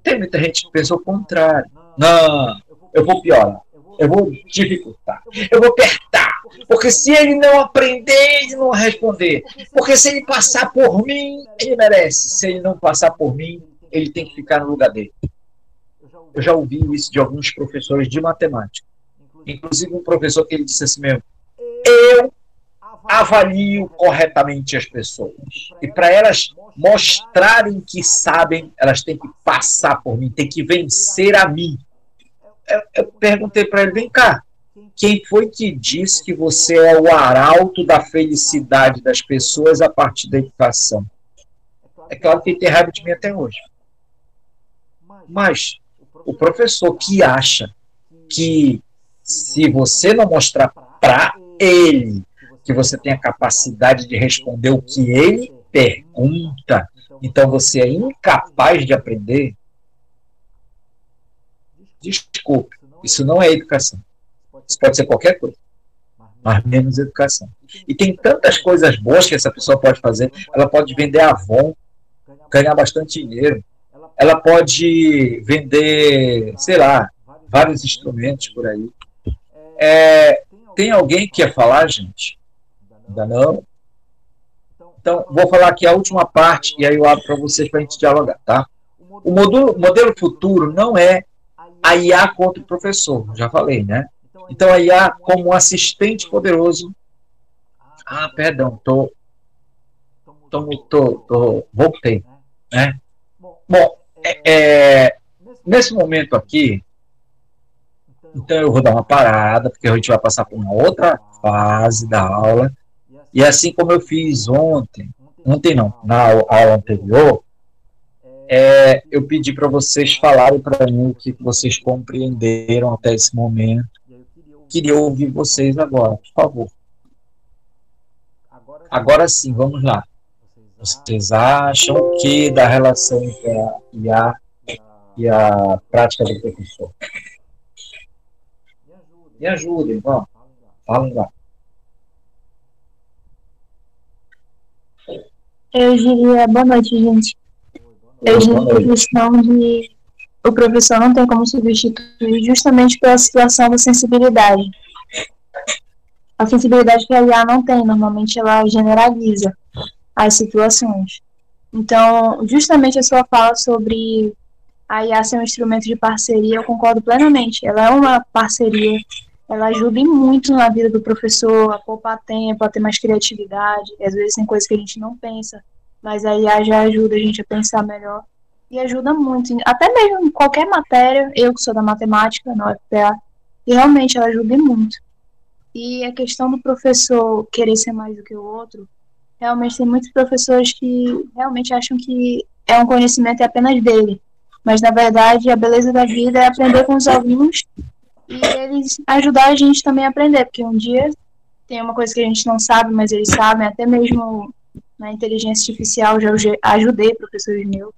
tem muita gente que pensa o contrário. Não, eu vou piorar, eu vou dificultar, eu vou apertar, Porque se ele não aprender, ele não vai responder. Porque se ele passar por mim, ele merece. Se ele não passar por mim, ele tem que ficar no lugar dele. Eu já ouvi isso de alguns professores de matemática. Inclusive um professor que ele disse assim mesmo: eu avalio corretamente as pessoas. E para elas mostrarem que sabem, elas têm que passar por mim, têm que vencer a mim. Eu perguntei para ele: vem cá, quem foi que disse que você é o arauto da felicidade das pessoas a partir da educação? É claro que ele tem raiva de mim até hoje. Mas o professor que acha que se você não mostrar para ele que você tem a capacidade de responder o que ele pergunta, então você é incapaz de aprender, desculpe, isso não é educação. Isso pode ser qualquer coisa, mas menos educação. E tem tantas coisas boas que essa pessoa pode fazer. Ela pode vender Avon, ganhar bastante dinheiro. Ela pode vender, sei lá, vários instrumentos por aí. Tem alguém que quer falar, gente? Ainda não? Então, vou falar aqui a última parte e aí eu abro para vocês para a gente dialogar, tá? O modelo futuro não é a IA contra o professor, já falei, né? Então, a IA como um assistente poderoso. Ah, perdão, voltei, né? Bom, nesse momento aqui, então eu vou dar uma parada, porque a gente vai passar por uma outra fase da aula. E assim como eu fiz ontem não, na aula anterior, eu pedi para vocês falarem para mim o que vocês compreenderam até esse momento. Queria ouvir vocês agora, por favor. Agora sim, vamos lá. Vocês acham o que da relação entre a IA e a prática do professor? Me ajudem, vamos. Falem lá. Eu diria boa noite, gente. Eu diria a questão de o professor não tem como substituir justamente pela situação da sensibilidade. A sensibilidade que a IA não tem, normalmente ela generaliza as situações. Então, justamente a sua fala sobre a IA ser um instrumento de parceria, eu concordo plenamente. Ela é uma parceria, ela ajuda muito na vida do professor a poupar tempo, a ter mais criatividade. Às vezes tem coisas que a gente não pensa, mas a IA já ajuda a gente a pensar melhor. E ajuda muito, até mesmo em qualquer matéria, eu que sou da matemática, na UFPA, e realmente ela ajuda muito. E a questão do professor querer ser mais do que o outro, realmente tem muitos professores que realmente acham que é um conhecimento apenas dele, mas na verdade a beleza da vida é aprender com os alunos e eles ajudar a gente também a aprender, porque um dia tem uma coisa que a gente não sabe, mas eles sabem, até mesmo na inteligência artificial já ajudei professores meus.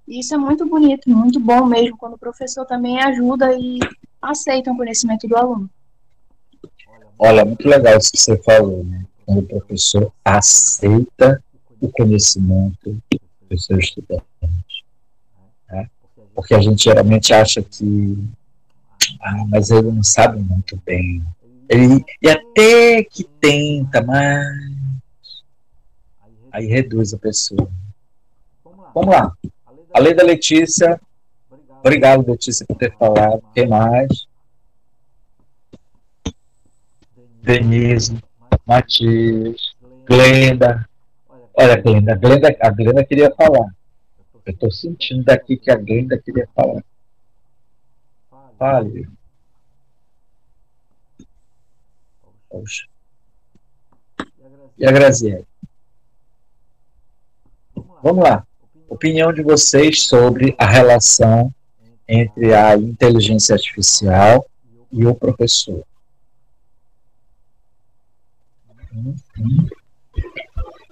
E isso é muito bonito, muito bom mesmo, quando o professor também ajuda e aceita o conhecimento do aluno. Olha, muito legal isso que você falou, né? Quando o professor aceita o conhecimento do seu estudante. Né? Porque a gente geralmente acha que mas ele não sabe muito bem. Ele até que tenta, mas aí reduz a pessoa. Vamos lá. Além da Letícia, obrigado, Letícia, por ter falado. Quem mais? Denise, Matias, Glenda. Olha, a Glenda queria falar. Eu estou sentindo daqui que a Glenda queria falar. Fale. Poxa. E a Graziele? Vamos lá. Opinião de vocês sobre a relação entre a inteligência artificial e o professor.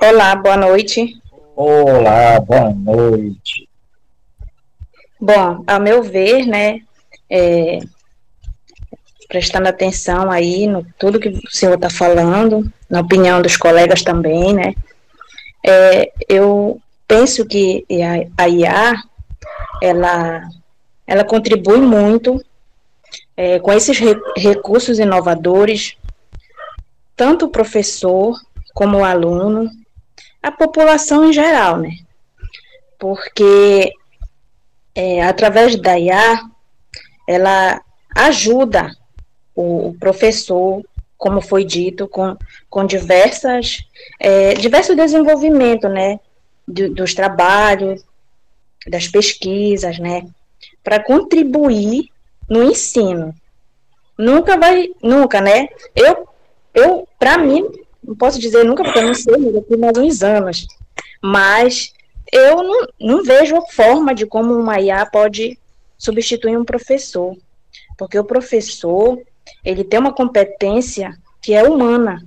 Olá, boa noite. Olá, boa noite. Bom, ao meu ver, né, prestando atenção aí no tudo que o senhor está falando, na opinião dos colegas também, né, eu penso que a IA, ela contribui muito com esses recursos inovadores tanto o professor como o aluno, a população em geral, né? Porque através da IA, ela ajuda o professor, como foi dito, com diversos desenvolvimentos, né? Dos trabalhos, das pesquisas, né? Para contribuir no ensino. Nunca, né? Para mim, não posso dizer nunca, porque eu não sei, daqui mais uns anos, mas eu não vejo a forma de como uma IA pode substituir um professor, porque o professor, ele tem uma competência que é humana,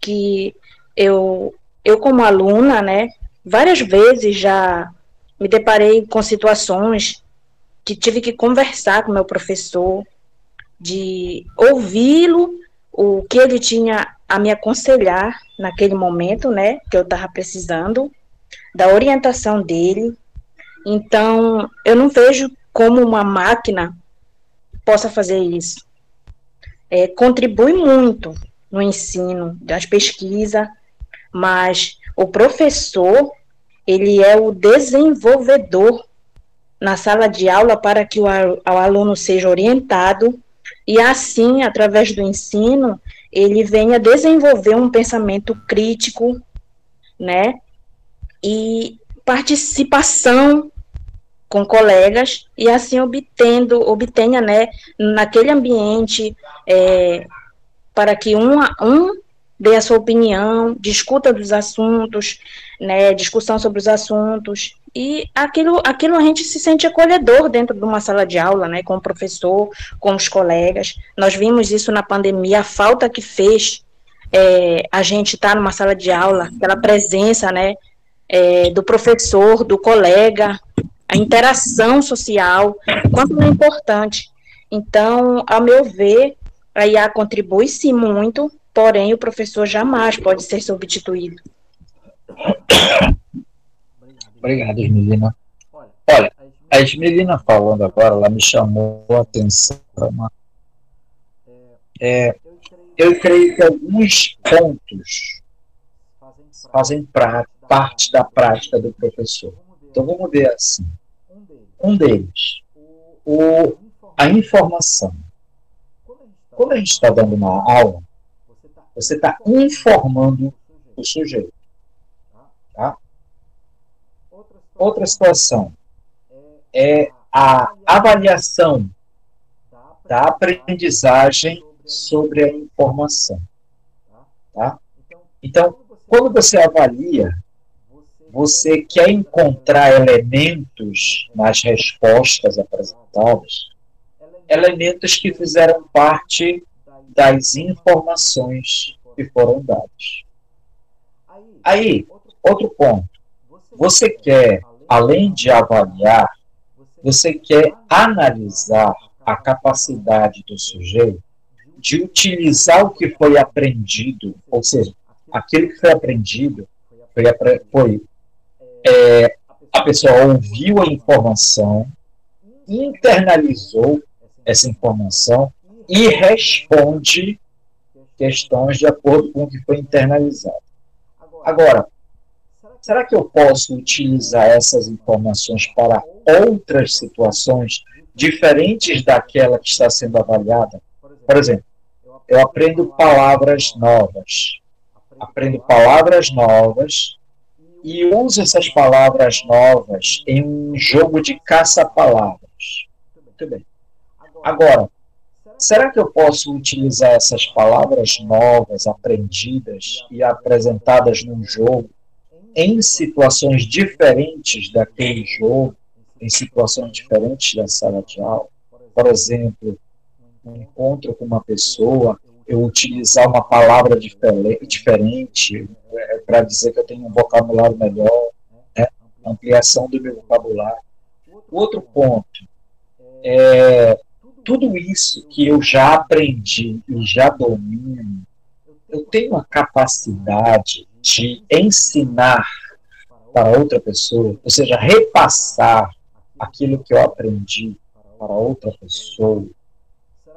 que eu como aluna, né, várias vezes já me deparei com situações que tive que conversar com meu professor, de ouvi-lo, o que ele tinha a me aconselhar naquele momento, né, que eu estava precisando, da orientação dele. Então, eu não vejo como uma máquina possa fazer isso. Contribui muito no ensino, das pesquisas, mas o professor, ele é o desenvolvedor na sala de aula para que o aluno seja orientado e assim, através do ensino, ele venha desenvolver um pensamento crítico, né, e participação com colegas, e assim obtenha, né, naquele ambiente, para que um dê a sua opinião, discuta dos assuntos, né, discussão sobre os assuntos, e aquilo a gente se sente acolhedor dentro de uma sala de aula, né, com o professor, com os colegas. Nós vimos isso na pandemia, a falta que fez a gente estar numa sala de aula, aquela presença, né, do professor, do colega, a interação social, quanto é importante. Então, ao meu ver, a IA contribui sim muito, porém o professor jamais pode ser substituído. Obrigado, Esmelina. Olha, a Esmelina falando agora, ela me chamou a atenção para uma... eu creio que alguns pontos fazem parte da prática do professor. Então, vamos ver assim. Um deles, a informação. Quando a gente está dando uma aula, você está informando o sujeito. Tá? Outra situação é a avaliação da aprendizagem sobre a informação. Tá? Então, quando você avalia, você quer encontrar elementos nas respostas apresentadas, elementos que fizeram parte das informações que foram dadas. Aí, outro ponto. Você quer, além de avaliar, você quer analisar a capacidade do sujeito de utilizar o que foi aprendido, ou seja, aquilo que foi aprendido a pessoa ouviu a informação, internalizou essa informação e responde questões de acordo com o que foi internalizado. Agora, será que eu posso utilizar essas informações para outras situações diferentes daquela que está sendo avaliada? Por exemplo, eu aprendo palavras novas. E uso essas palavras novas em um jogo de caça-palavras. Muito bem. Agora, será que eu posso utilizar essas palavras novas, aprendidas e apresentadas num jogo, em situações diferentes daquele jogo, em situações diferentes da sala de aula? Por exemplo, um encontro com uma pessoa, eu utilizar uma palavra diferente para dizer que eu tenho um vocabulário melhor, né? Ampliação do meu vocabulário. Outro ponto tudo isso que eu já aprendi e já domino, eu tenho a capacidade de ensinar para outra pessoa, ou seja, repassar aquilo que eu aprendi para outra pessoa.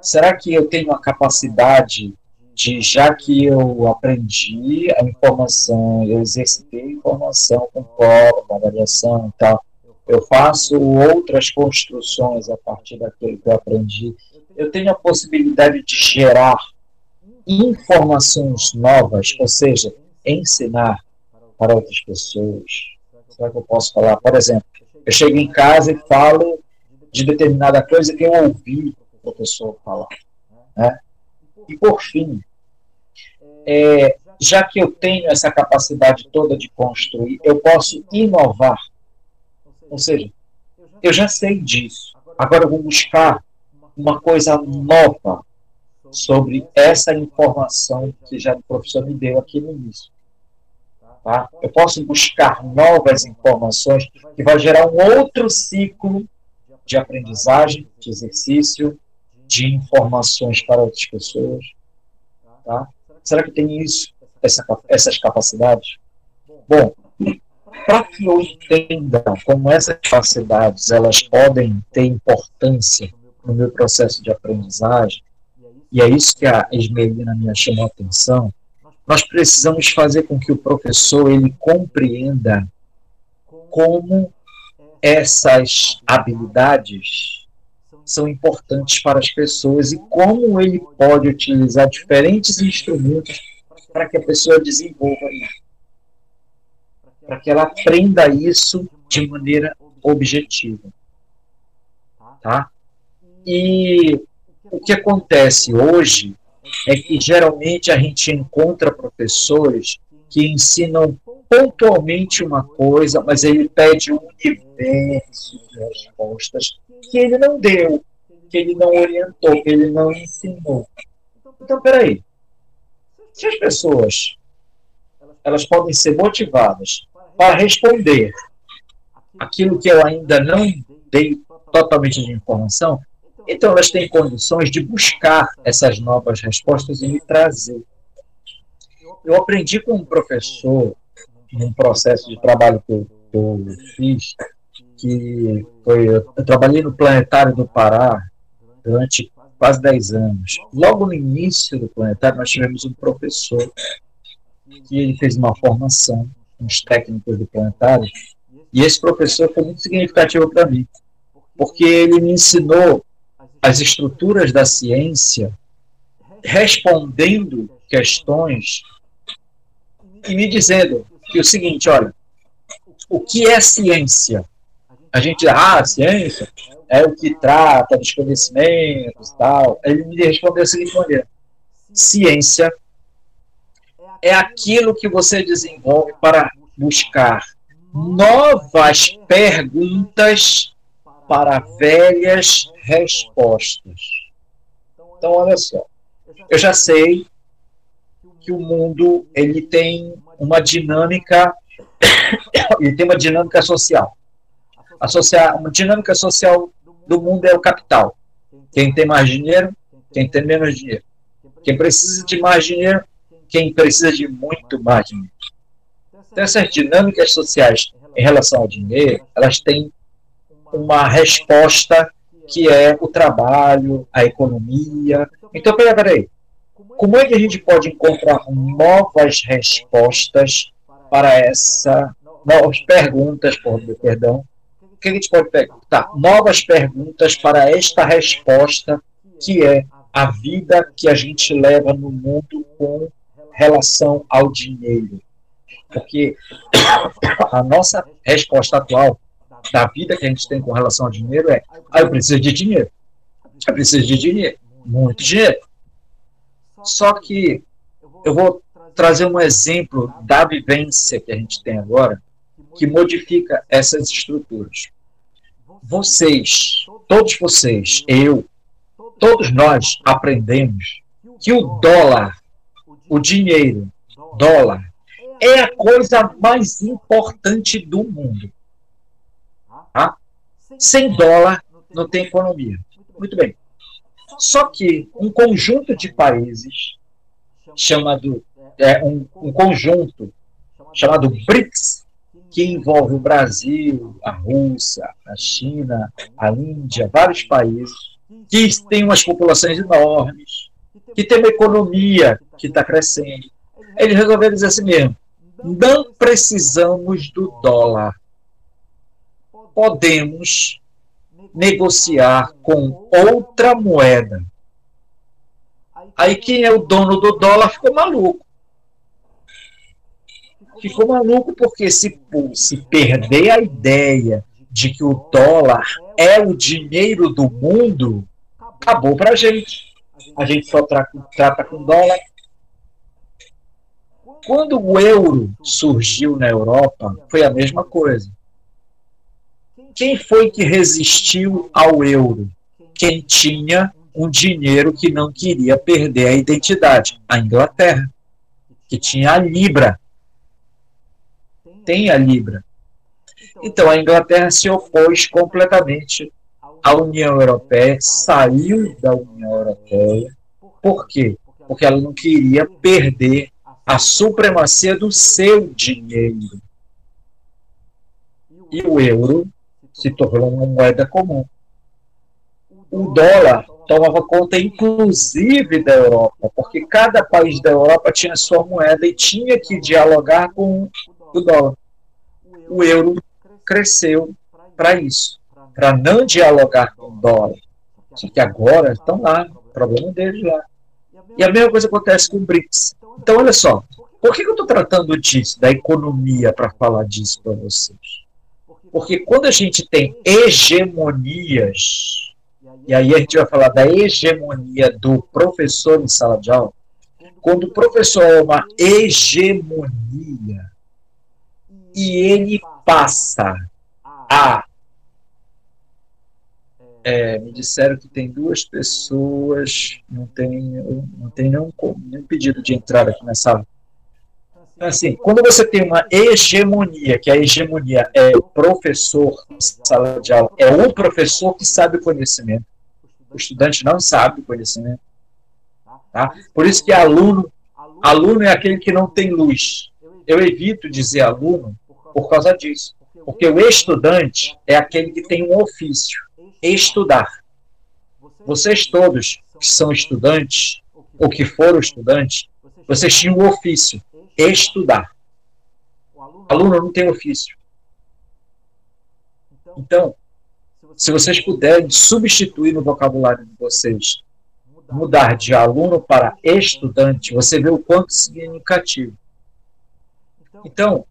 Será que eu tenho a capacidade de já que eu aprendi a informação, eu exercitei a informação com prova, com avaliação e tal, eu faço outras construções a partir daquilo que eu aprendi, eu tenho a possibilidade de gerar informações novas, ou seja, ensinar para outras pessoas. Será que eu posso falar? Por exemplo, eu chego em casa e falo de determinada coisa que eu ouvi o professor falar, né? E, por fim, já que eu tenho essa capacidade toda de construir, eu posso inovar. Ou seja, eu já sei disso. Agora eu vou buscar uma coisa nova sobre essa informação que já o professor me deu aqui no início. Tá? Eu posso buscar novas informações que vai gerar um outro ciclo de aprendizagem, de exercício, de informações para outras pessoas. Tá? Será que tem isso, essas capacidades? Bom, para que eu entenda como essas capacidades elas podem ter importância no meu processo de aprendizagem, e é isso que a Esmeralina me chamou a atenção, nós precisamos fazer com que o professor ele compreenda como essas habilidades são importantes para as pessoas e como ele pode utilizar diferentes instrumentos para que a pessoa desenvolva isso, para que ela aprenda isso de maneira objetiva. Tá? E o que acontece hoje é que geralmente a gente encontra professores que ensinam pontualmente uma coisa, mas ele pede um universo de respostas que ele não deu, que ele não orientou, que ele não ensinou. Então, peraí. Se as pessoas elas podem ser motivadas para responder aquilo que eu ainda não dei totalmente de informação, então elas têm condições de buscar essas novas respostas e me trazer. Eu aprendi com um professor, num processo de trabalho que eu fiz, que foi, eu trabalhei no Planetário do Pará durante quase 10 anos. Logo no início do Planetário, nós tivemos um professor que ele fez uma formação com os técnicos do Planetário, e esse professor foi muito significativo para mim, porque ele me ensinou as estruturas da ciência, respondendo questões e me dizendo que o seguinte, olha, o que é ciência? A gente diz, a ciência é o que trata dos conhecimentos e tal. Ele me respondeu da seguinte maneira, ciência é aquilo que você desenvolve para buscar novas perguntas para velhas respostas. Então, olha só, eu já sei que o mundo ele tem uma dinâmica, social. Uma dinâmica social do mundo é o capital. Quem tem mais dinheiro, quem tem menos dinheiro. Quem precisa de mais dinheiro, quem precisa de muito mais dinheiro. Então, essas dinâmicas sociais em relação ao dinheiro, elas têm uma resposta que é o trabalho, a economia. Então, peraí. Como é que a gente pode encontrar novas respostas para novas perguntas, perdão? O que a gente pode perguntar? Novas perguntas para esta resposta, que é a vida que a gente leva no mundo com relação ao dinheiro. Porque a nossa resposta atual da vida que a gente tem com relação ao dinheiro é: eu preciso de dinheiro. Eu preciso de dinheiro. Muito dinheiro. Só que eu vou trazer um exemplo da vivência que a gente tem agora, que modifica essas estruturas. Todos vocês, todos nós aprendemos que o dólar, o dinheiro, dólar, é a coisa mais importante do mundo. Tá? Sem dólar não tem economia. Muito bem. Só que um conjunto de países um conjunto chamado BRICS, que envolve o Brasil, a Rússia, a China, a Índia, vários países, que têm umas populações enormes, que tem uma economia que está crescendo. Eles resolveram dizer assim mesmo: não precisamos do dólar. Podemos negociar com outra moeda. Aí quem é o dono do dólar ficou maluco. Ficou maluco porque se perder a ideia de que o dólar é o dinheiro do mundo, acabou para a gente. A gente só trata com dólar. Quando o euro surgiu na Europa, foi a mesma coisa. Quem foi que resistiu ao euro? Quem tinha um dinheiro que não queria perder a identidade. A Inglaterra, que tinha a Libra. Tem a Libra. Então, a Inglaterra se opôs completamente à União Europeia, saiu da União Europeia. Por quê? Porque ela não queria perder a supremacia do seu dinheiro. E o euro se tornou uma moeda comum. O dólar tomava conta, inclusive, da Europa, porque cada país da Europa tinha sua moeda e tinha que dialogar com o dólar. O euro cresceu para isso, para não dialogar com o dólar. Só que agora estão lá, o problema deles lá. E a mesma coisa acontece com o BRICS. Então, olha só, por que eu estou tratando disso, da economia, para falar disso para vocês? Porque quando a gente tem hegemonias, e aí a gente vai falar da hegemonia do professor em sala de aula, quando o professor é uma hegemonia e ele passa a... me disseram que tem 2 pessoas, não tem nenhum pedido de entrar aqui na sala. Assim, quando você tem uma hegemonia, que a hegemonia é o professor em sala de aula, é o professor que sabe o conhecimento, o estudante não sabe o conhecimento. Tá? Por isso que aluno é aquele que não tem luz. Eu evito dizer aluno por causa disso. Porque o estudante é aquele que tem um ofício, estudar. Vocês todos que são estudantes, ou que foram estudantes, vocês tinham um ofício, estudar. O aluno não tem ofício. Então, se vocês puderem substituir no vocabulário de vocês, mudar de aluno para estudante, você vê o quanto significativo. Então,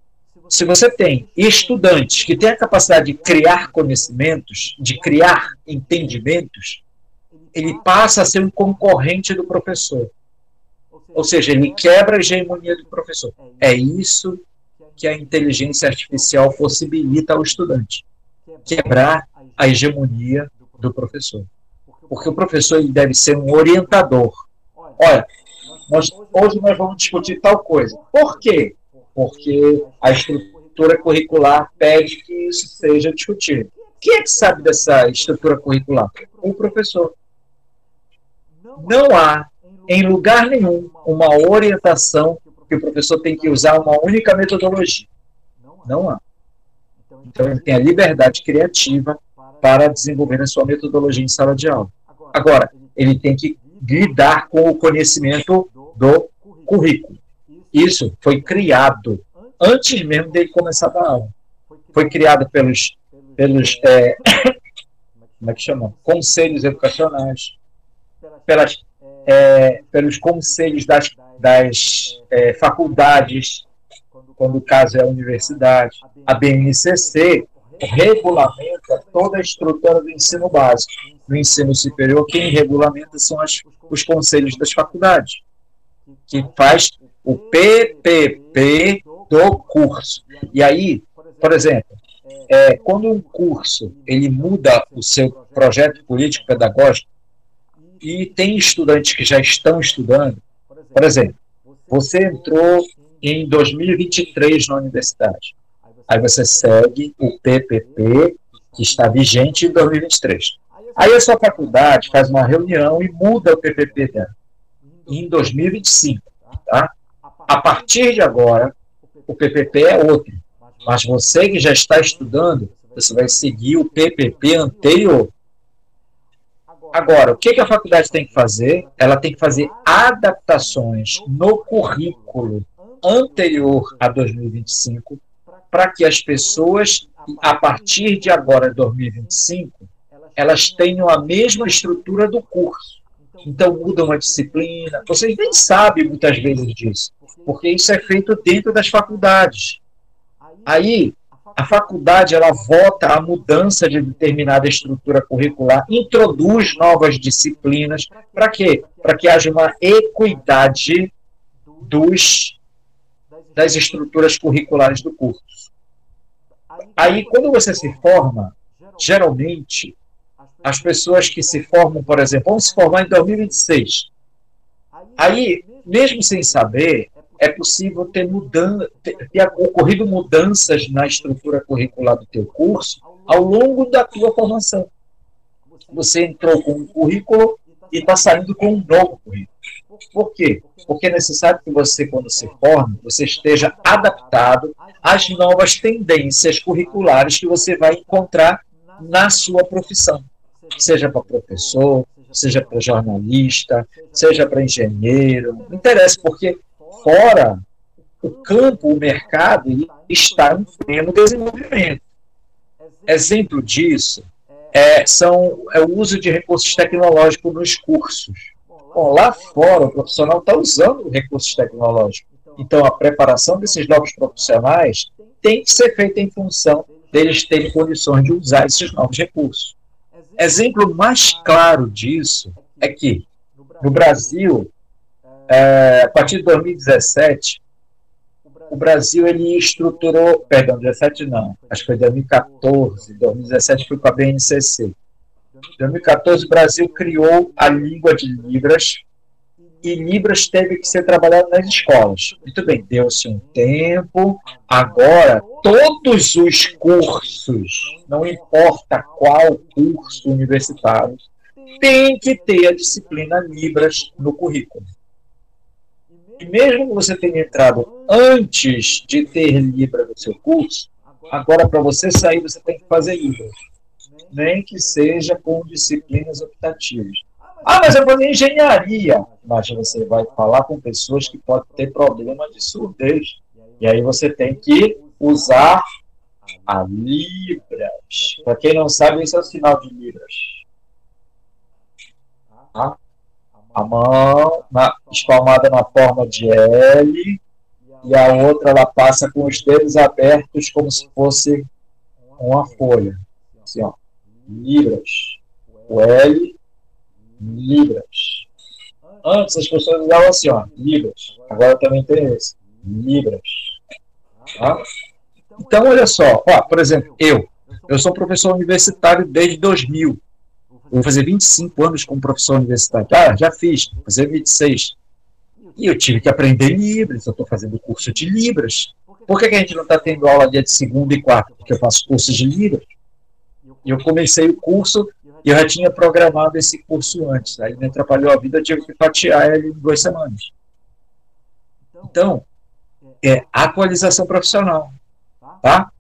se você tem estudantes que têm a capacidade de criar conhecimentos, de criar entendimentos, ele passa a ser um concorrente do professor. Ou seja, ele quebra a hegemonia do professor. É isso que a inteligência artificial possibilita ao estudante. Quebrar a hegemonia do professor. Porque o professor ele deve ser um orientador. Olha, hoje nós vamos discutir tal coisa. Por quê? Porque a estrutura curricular pede que isso seja discutido. Quem é que sabe dessa estrutura curricular? O professor. Não há, em lugar nenhum, uma orientação que o professor tem que usar uma única metodologia. Não há. Então, ele tem a liberdade criativa para desenvolver a sua metodologia em sala de aula. Agora, ele tem que lidar com o conhecimento do currículo. Isso foi criado antes mesmo dele começar a dar aula. Foi criado pelos como é que chama? Conselhos educacionais, pelos conselhos das faculdades, quando o caso é a universidade. A BNCC regulamenta toda a estrutura do ensino básico. No ensino superior, quem regulamenta são os conselhos das faculdades, que faz o PPP do curso. E aí, por exemplo, quando um curso ele muda o seu projeto político-pedagógico e tem estudantes que já estão estudando, por exemplo, você entrou em 2023 na universidade, aí você segue o PPP que está vigente em 2023. Aí a sua faculdade faz uma reunião e muda o PPP dela em 2025. Tá? A partir de agora, o PPP é outro. Mas você que já está estudando, você vai seguir o PPP anterior. Agora, o que a faculdade tem que fazer? Ela tem que fazer adaptações no currículo anterior a 2025 para que as pessoas, a partir de agora, 2025, elas tenham a mesma estrutura do curso. Então, muda uma disciplina. Vocês nem sabem muitas vezes disso, porque isso é feito dentro das faculdades. Aí, a faculdade ela vota a mudança de determinada estrutura curricular, introduz novas disciplinas. Para quê? Para que haja uma equidade das estruturas curriculares do curso. Aí, quando você se forma, geralmente, as pessoas que se formam, por exemplo, vão se formar em 2026. Aí, mesmo sem saber, é possível ter ocorrido mudanças na estrutura curricular do teu curso ao longo da tua formação. Você entrou com um currículo e está saindo com um novo currículo. Por quê? Porque é necessário que você, quando se forme, você esteja adaptado às novas tendências curriculares que você vai encontrar na sua profissão. Seja para professor, seja para jornalista, seja para engenheiro, não interessa, porque fora o campo, o mercado está em pleno desenvolvimento. Exemplo disso é o uso de recursos tecnológicos nos cursos. Bom, lá fora, o profissional está usando recursos tecnológicos. Então, a preparação desses novos profissionais tem que ser feita em função deles terem condições de usar esses novos recursos. Exemplo mais claro disso é que, no Brasil, a partir de 2017, o Brasil ele estruturou, perdão, 2017 não, acho que foi 2014, 2017 foi com a BNCC. Em 2014, o Brasil criou a língua de Libras, e Libras teve que ser trabalhado nas escolas. Muito bem, deu-se um tempo, agora todos os cursos, não importa qual curso universitário, tem que ter a disciplina Libras no currículo. E mesmo que você tenha entrado antes de ter Libra no seu curso, agora para você sair você tem que fazer Libras. Nem que seja com disciplinas optativas. Ah, mas eu vou fazer engenharia. Mas você vai falar com pessoas que podem ter problema de surdez. E aí você tem que usar a Libras. Para quem não sabe, esse é o sinal de Libras. Tá? A mão espalmada na forma de L e a outra ela passa com os dedos abertos como se fosse uma folha. Assim, ó. Libras. O L, Libras. Antes as pessoas usavam assim, ó, Libras. Agora também tem esse. Libras. Tá? Então, olha só. Ó, por exemplo, eu sou professor universitário desde 2000. Vou fazer 25 anos como professor universitário. Ah, já fiz. Vou fazer 26. E eu tive que aprender Libras. Eu estou fazendo curso de Libras. Por que a gente não está tendo aula dia de segunda e quarta? Porque eu faço cursos de Libras. E eu comecei o curso e eu já tinha programado esse curso antes. Aí me atrapalhou a vida, eu tive que fatiar ele em 2 semanas. Então, é atualização profissional. Tá?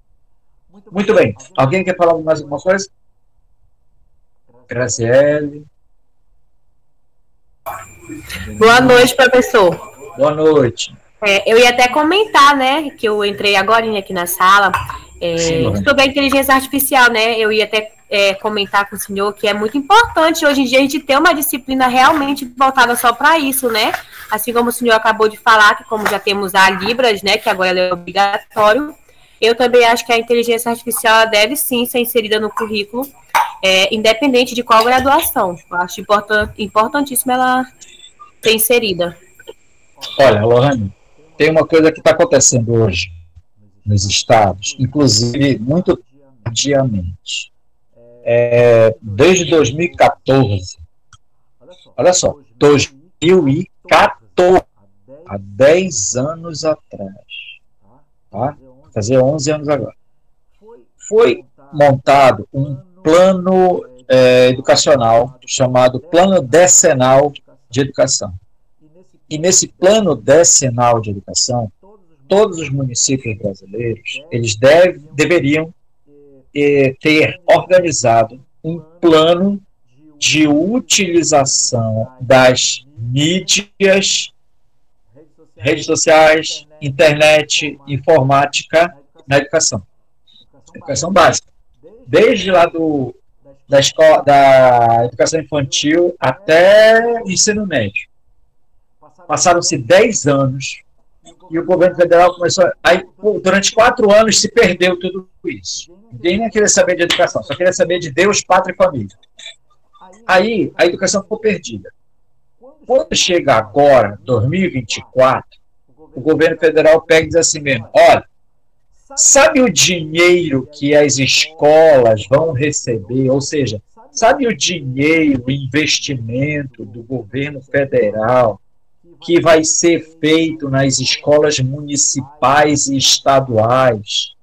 Muito bem. Alguém quer falar mais alguma coisa? Graziele. Boa noite, professor. Boa noite. Eu ia até comentar, né, que eu entrei agora aqui na sala, sobre a inteligência artificial, né, eu ia até comentar com o senhor que é muito importante hoje em dia a gente ter uma disciplina realmente voltada só para isso, né, assim como o senhor acabou de falar, que como já temos a Libras, né, que agora ela é obrigatório, eu também acho que a inteligência artificial deve sim ser inserida no currículo, independente de qual graduação. Eu acho importantíssimo ela ser inserida. Olha, Lohane, tem uma coisa que está acontecendo hoje nos estados, inclusive muito tardiamente. Desde 2014, olha só, 2014, há 10 anos atrás, tá? Fazer 11 anos agora, foi montado um plano educacional chamado Plano Decenal de Educação. E nesse Plano Decenal de Educação, todos os municípios brasileiros, eles deveriam ter organizado um plano de utilização das mídias, redes sociais, internet, informática na educação. Educação básica. Desde lá da escola, da educação infantil até o ensino médio. Passaram-se 10 anos e o governo federal começou... Aí, durante 4 anos se perdeu tudo isso. Ninguém nem queria saber de educação, só queria saber de Deus, pátria e família. Aí a educação ficou perdida. Quando chega agora, 2024, o governo federal pega e diz assim mesmo, olha, sabe o dinheiro que as escolas vão receber, ou seja, sabe o dinheiro, o investimento do governo federal que vai ser feito nas escolas municipais e estaduais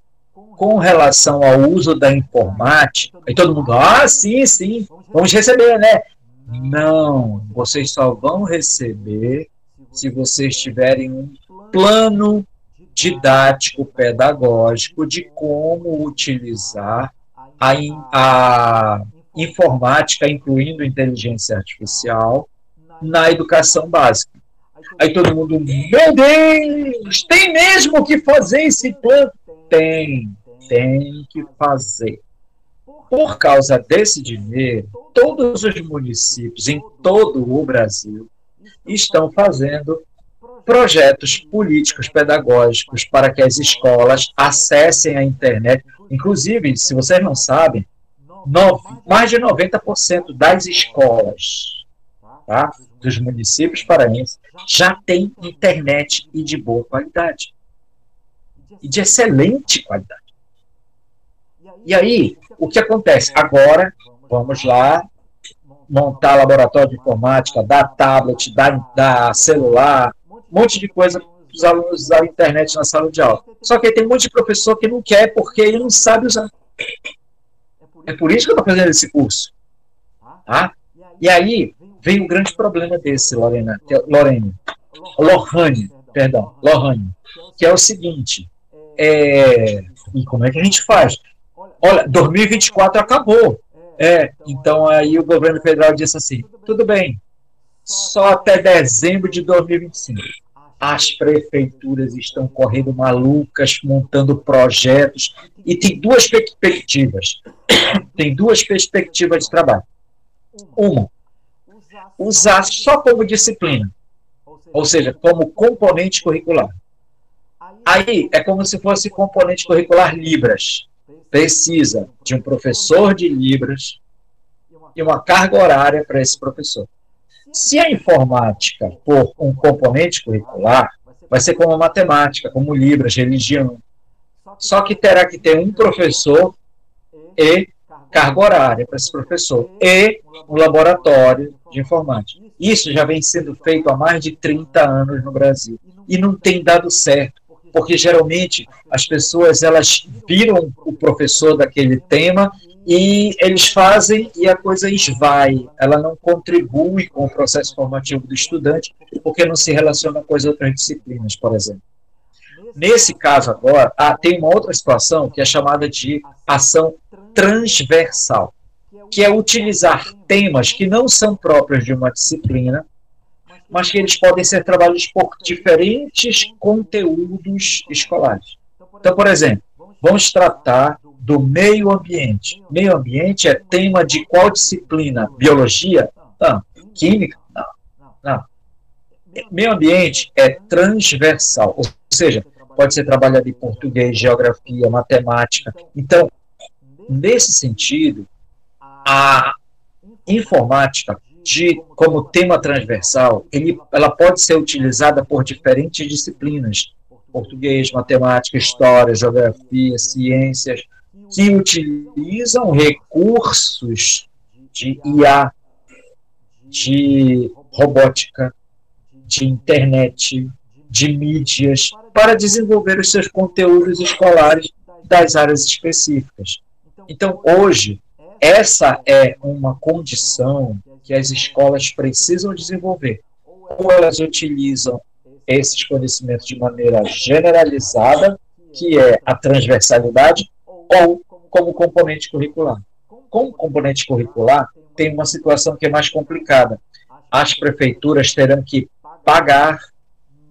com relação ao uso da informática? Aí todo mundo, sim, vamos receber, né? Não, vocês só vão receber se vocês tiverem um plano didático pedagógico de como utilizar a informática, incluindo inteligência artificial, na educação básica. Aí todo mundo, meu Deus, tem mesmo que fazer esse plano? Tem que fazer. Por causa desse dinheiro, todos os municípios em todo o Brasil estão fazendo projetos políticos pedagógicos para que as escolas acessem a internet. Inclusive, se vocês não sabem, mais de 90% das escolas, tá, dos municípios paraenses já tem internet e de boa qualidade. E de excelente qualidade. E aí, o que acontece? Agora, vamos lá, montar laboratório de informática, dar tablet, dar celular, um monte de coisa para os alunos usarem a internet na sala de aula. Só que tem um monte de professor que não quer porque ele não sabe usar. É por isso que eu estou fazendo esse curso. Tá? E aí, vem um grande problema desse, Lohane, que é o seguinte, e como é que a gente faz? Olha, 2024 acabou. Então aí o governo federal disse assim, tudo bem, só até dezembro de 2025. As prefeituras estão correndo malucas, montando projetos, e tem duas perspectivas. Tem duas perspectivas de trabalho. Uma, usar só como disciplina, ou seja, como componente curricular. Aí é como se fosse componente curricular Libras. Precisa de um professor de Libras e uma carga horária para esse professor. Se a informática for um componente curricular, vai ser como a matemática, como Libras, religião. Só que terá que ter um professor e carga horária para esse professor e um laboratório de informática. Isso já vem sendo feito há mais de 30 anos no Brasil e não tem dado certo, porque geralmente as pessoas elas viram o professor daquele tema e eles fazem e a coisa esvai, ela não contribui com o processo formativo do estudante porque não se relaciona com as outras disciplinas, por exemplo. Nesse caso agora, tem uma outra situação que é chamada de ação transversal, que é utilizar temas que não são próprios de uma disciplina, mas que eles podem ser trabalhados por diferentes conteúdos escolares. Então, por exemplo, vamos tratar do meio ambiente. Meio ambiente é tema de qual disciplina? Biologia? Não. Química? Não. Meio ambiente é transversal, ou seja, pode ser trabalhado em português, geografia, matemática. Então, nesse sentido, a informática como tema transversal, ela pode ser utilizada por diferentes disciplinas, português, matemática, história, geografia, ciências, que utilizam recursos de IA, de robótica, de internet, de mídias, para desenvolver os seus conteúdos escolares das áreas específicas. Então, hoje, essa é uma condição que as escolas precisam desenvolver. Ou elas utilizam esses conhecimentos de maneira generalizada, que é a transversalidade, ou como componente curricular. Como componente curricular, tem uma situação que é mais complicada. As prefeituras terão que pagar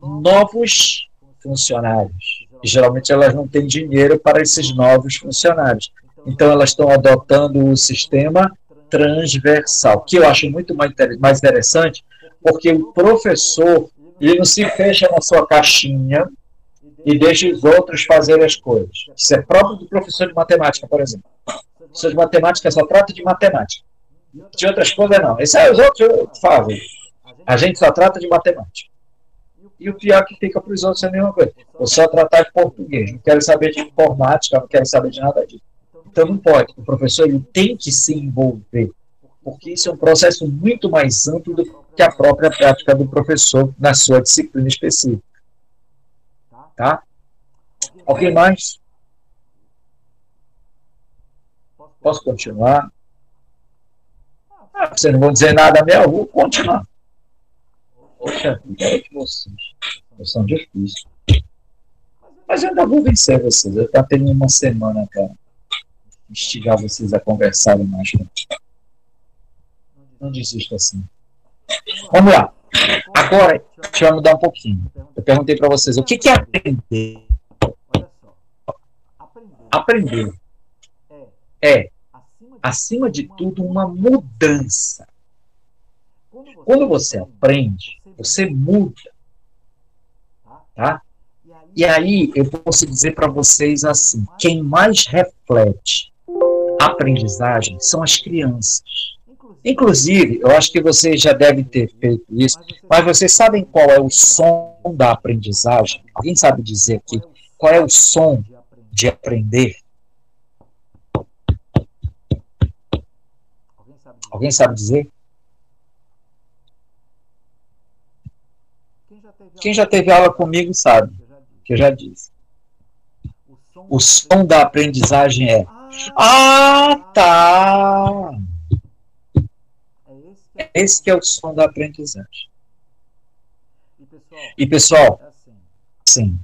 novos funcionários. E, geralmente elas não têm dinheiro para esses novos funcionários. Então elas estão adotando o sistema transversal, que eu acho muito mais interessante, porque o professor, ele não se fecha na sua caixinha e deixa os outros fazerem as coisas. Isso é próprio do professor de matemática, por exemplo. O professor de matemática só trata de matemática. De outras coisas, não. Isso aí os outros fazem. A gente só trata de matemática. E o pior que fica para os outros é a mesma coisa. Eu só tratar de português. Não quero saber de informática, não quero saber de nada disso. Então não pode. O professor ele tem que se envolver. Porque isso é um processo muito mais amplo do que a própria prática do professor na sua disciplina específica. Tá? Alguém mais? Posso continuar? Vocês não vão dizer nada mesmo, eu vou continuar. Poxa vida, é de vocês. Vocês são difíceis. Mas eu ainda vou vencer vocês. Eu estou tendo uma semana para instigar vocês a conversarem mais. Não desisto assim. Vamos lá. Agora, deixa eu mudar um pouquinho. Eu perguntei para vocês, o que é aprender? Aprender é, acima de tudo, uma mudança. Quando você aprende, você muda. Tá? E aí, eu posso dizer para vocês assim, quem mais reflete a aprendizagem são as crianças. Inclusive, eu acho que vocês já devem ter feito isso, mas vocês sabem qual é o som da aprendizagem? Alguém sabe dizer aqui qual é o som de aprender? Alguém sabe dizer? Quem já teve aula comigo sabe, que eu já disse. O som da aprendizagem é: ah, tá! Esse que é o som da aprendizagem. E, pessoal, sim,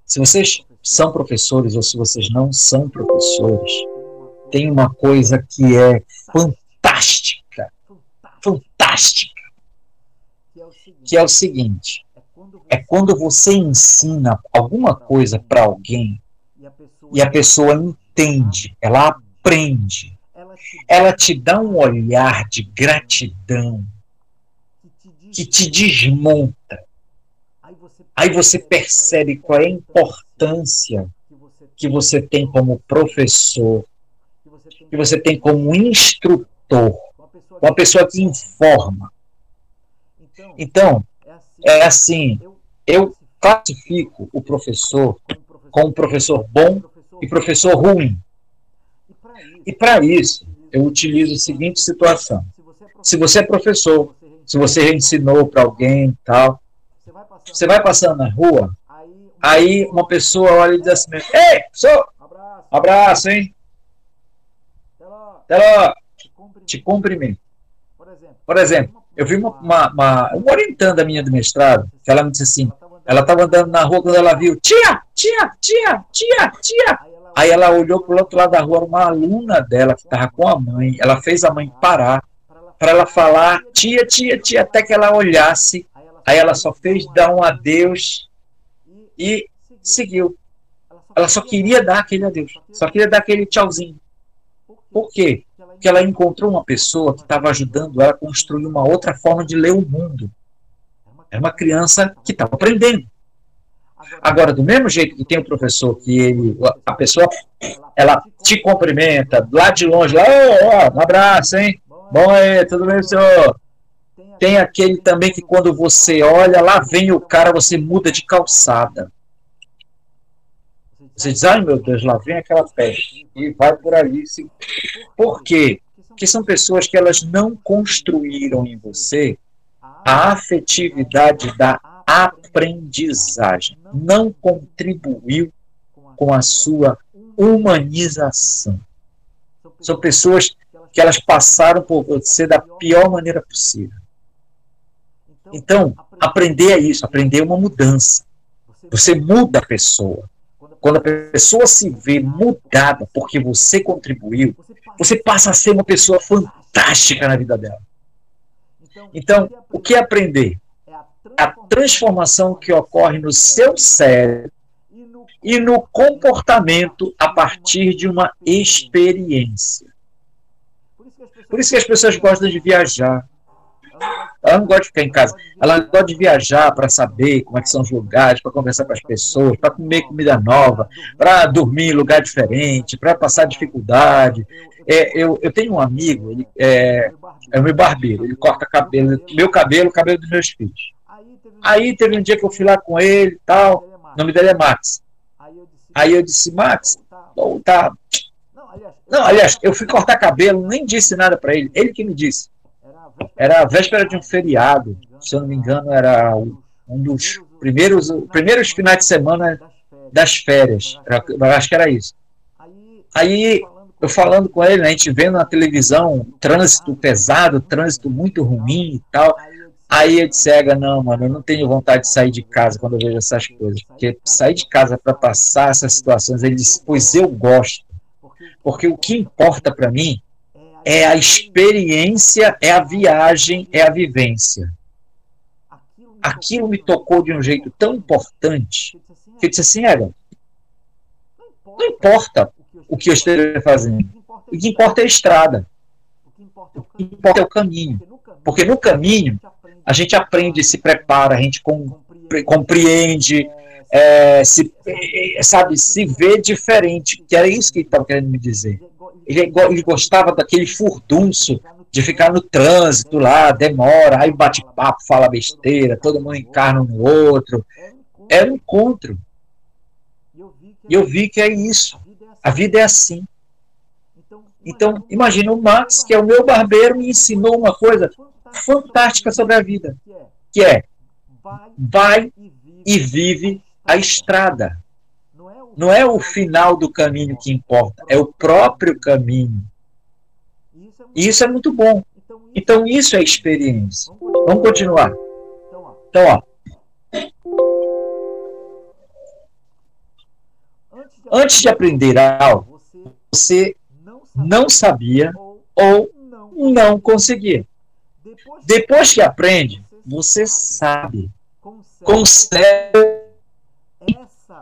se vocês são professores ou se vocês não são professores, tem uma coisa que é fantástica, que é o seguinte: é quando você ensina alguma coisa para alguém e a pessoa entende, ela aprende, ela te dá um olhar de gratidão que te desmonta. Aí você percebe qual é a importância que você tem como professor, que você tem como instrutor, uma pessoa que informa. Então, é assim, eu classifico o professor como professor bom e professor ruim. E para isso, eu utilizo a seguinte situação. Se você é professor, se você ensinou para alguém e tal, você vai passando na rua, aí uma pessoa olha e diz assim: ei, professor, abraço, hein? Até lá, te cumprimento. Por exemplo, eu vi uma orientanda minha do mestrado, que ela me disse assim, ela estava andando na rua quando ela viu, tia. Aí ela olhou para o outro lado da rua, uma aluna dela que estava com a mãe, ela fez a mãe parar para ela falar tia, até que ela olhasse, aí ela só fez dar um adeus e seguiu. Ela só queria dar aquele adeus, só queria dar aquele tchauzinho. Por quê? Porque ela encontrou uma pessoa que estava ajudando ela a construir uma outra forma de ler o mundo. Era uma criança que estava aprendendo. Agora, do mesmo jeito que tem o professor, que a pessoa, ela te cumprimenta, lá de longe, lá, um abraço, hein? Bom aí, tudo bem, senhor? Tem aquele também que quando você olha, lá vem o cara, você muda de calçada. Você diz, ai meu Deus, lá vem aquela peste. E vai por ali. Por quê? Porque são pessoas que elas não construíram em você a afetividade da aprendizagem. Não contribuiu com a sua humanização. São pessoas que elas passaram por você da pior maneira possível. Então, aprender é isso. Aprender é uma mudança. Você muda a pessoa. quando a pessoa se vê mudada porque você contribuiu, você passa a ser uma pessoa fantástica na vida dela. Então, o que aprender? A transformação que ocorre no seu cérebro e no comportamento a partir de uma experiência. Por isso que as pessoas gostam de viajar. Ela não gosta de ficar em casa. Ela gosta de viajar para saber como é que são os lugares, para conversar com as pessoas, para comer comida nova, para dormir em lugar diferente, para passar dificuldade. Eu tenho um amigo, ele é o meu barbeiro, ele corta cabelo, meu cabelo, o cabelo dos meus filhos. Aí teve um dia que eu fui lá com ele e tal, o nome dele é Max. Aí eu disse, Max, tá. Não, aliás, eu fui cortar cabelo, nem disse nada para ele que me disse. Era a véspera de um feriado, se eu não me engano, era um dos primeiros finais de semana das férias. Eu acho que era isso. Aí, eu falando com ele, né, a gente vendo na televisão trânsito pesado, trânsito muito ruim e tal. Aí eu disse, não, mano, eu não tenho vontade de sair de casa quando eu vejo essas coisas. Porque sair de casa para passar essas situações, ele disse, pois eu gosto. Porque o que importa para mim é a experiência, é a viagem, é a vivência. Aquilo me tocou de um jeito tão importante que eu disse assim, não importa o que eu esteja fazendo. O que importa é a estrada. O que importa é o caminho. Porque no caminho a gente aprende, se prepara, a gente compreende, se vê diferente. Que era isso que ele estava querendo me dizer. Ele gostava daquele furdunço de ficar no trânsito lá, demora, aí bate papo, fala besteira, todo mundo encarna um no outro. É um encontro. E eu vi que é isso. A vida é assim. Então, imagina, o Max, que é o meu barbeiro, me ensinou uma coisa fantástica sobre a vida, que é, vai e vive a estrada. Não é o final do caminho que importa, é o próprio caminho. E isso é muito bom. Então, isso é experiência. Vamos continuar. Então, ó. Antes de aprender algo, você não sabia ou não conseguia. Depois que aprende, você sabe. Consegue.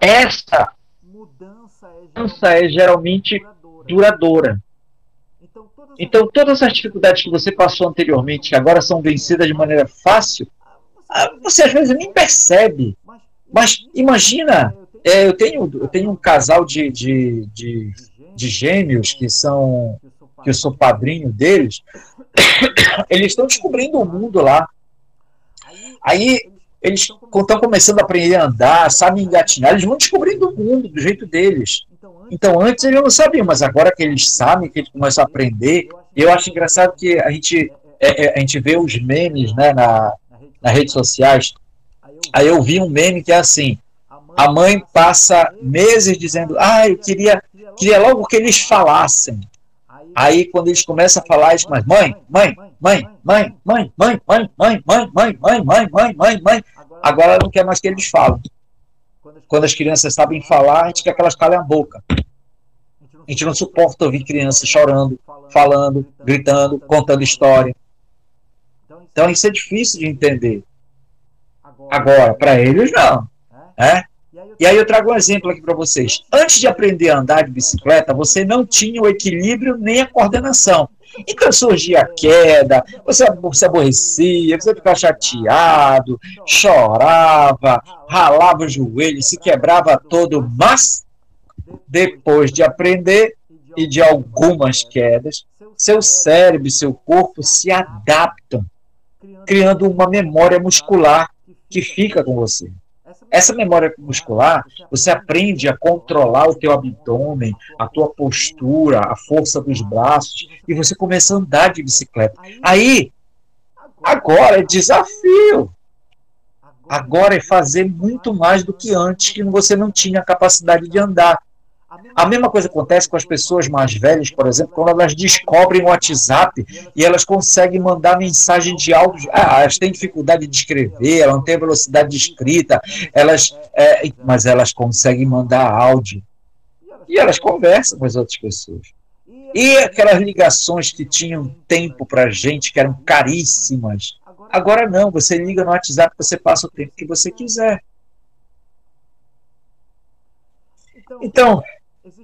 Essa mudança é geralmente duradoura. Então, todas as dificuldades que você passou anteriormente, que agora são vencidas de maneira fácil, você às vezes nem percebe. Mas imagina, eu tenho um casal de gêmeos que eu sou padrinho deles. Eles estão descobrindo o mundo lá. Aí eles estão começando a aprender a andar, sabem engatinhar, eles vão descobrindo o mundo do jeito deles. Então antes eles não sabiam, mas agora que eles sabem, que eles começam a aprender, eu acho engraçado que a gente vê os memes, né, nas redes sociais. Aí eu vi um meme que é assim, a mãe passa meses dizendo, eu queria logo que eles falassem. Aí quando eles começam a falar, eles começam, mãe, agora não quer mais que eles falem. Quando as crianças sabem falar, a gente quer que elas calem a boca. A gente não suporta ouvir crianças chorando, falando, gritando, contando história. Então isso é difícil de entender. Agora, para eles não. E aí eu trago um exemplo aqui para vocês. Antes de aprender a andar de bicicleta, você não tinha o equilíbrio nem a coordenação. Então surgia a queda, você se aborrecia, você ficava chateado, chorava, ralava o joelho, se quebrava todo, mas depois de aprender e de algumas quedas, seu cérebro e seu corpo se adaptam, criando uma memória muscular que fica com você. Essa memória muscular, você aprende a controlar o teu abdômen, a tua postura, a força dos braços, e você começa a andar de bicicleta. Aí, agora é desafio. Agora é fazer muito mais do que antes, que você não tinha a capacidade de andar. A mesma coisa acontece com as pessoas mais velhas, por exemplo, quando elas descobrem o WhatsApp e elas conseguem mandar mensagem de áudio. Elas têm dificuldade de escrever, elas não têm velocidade de escrita, mas elas conseguem mandar áudio. E elas conversam com as outras pessoas. E aquelas ligações que tinham tempo para a gente, que eram caríssimas, agora não, você liga no WhatsApp, você passa o tempo que você quiser. Então,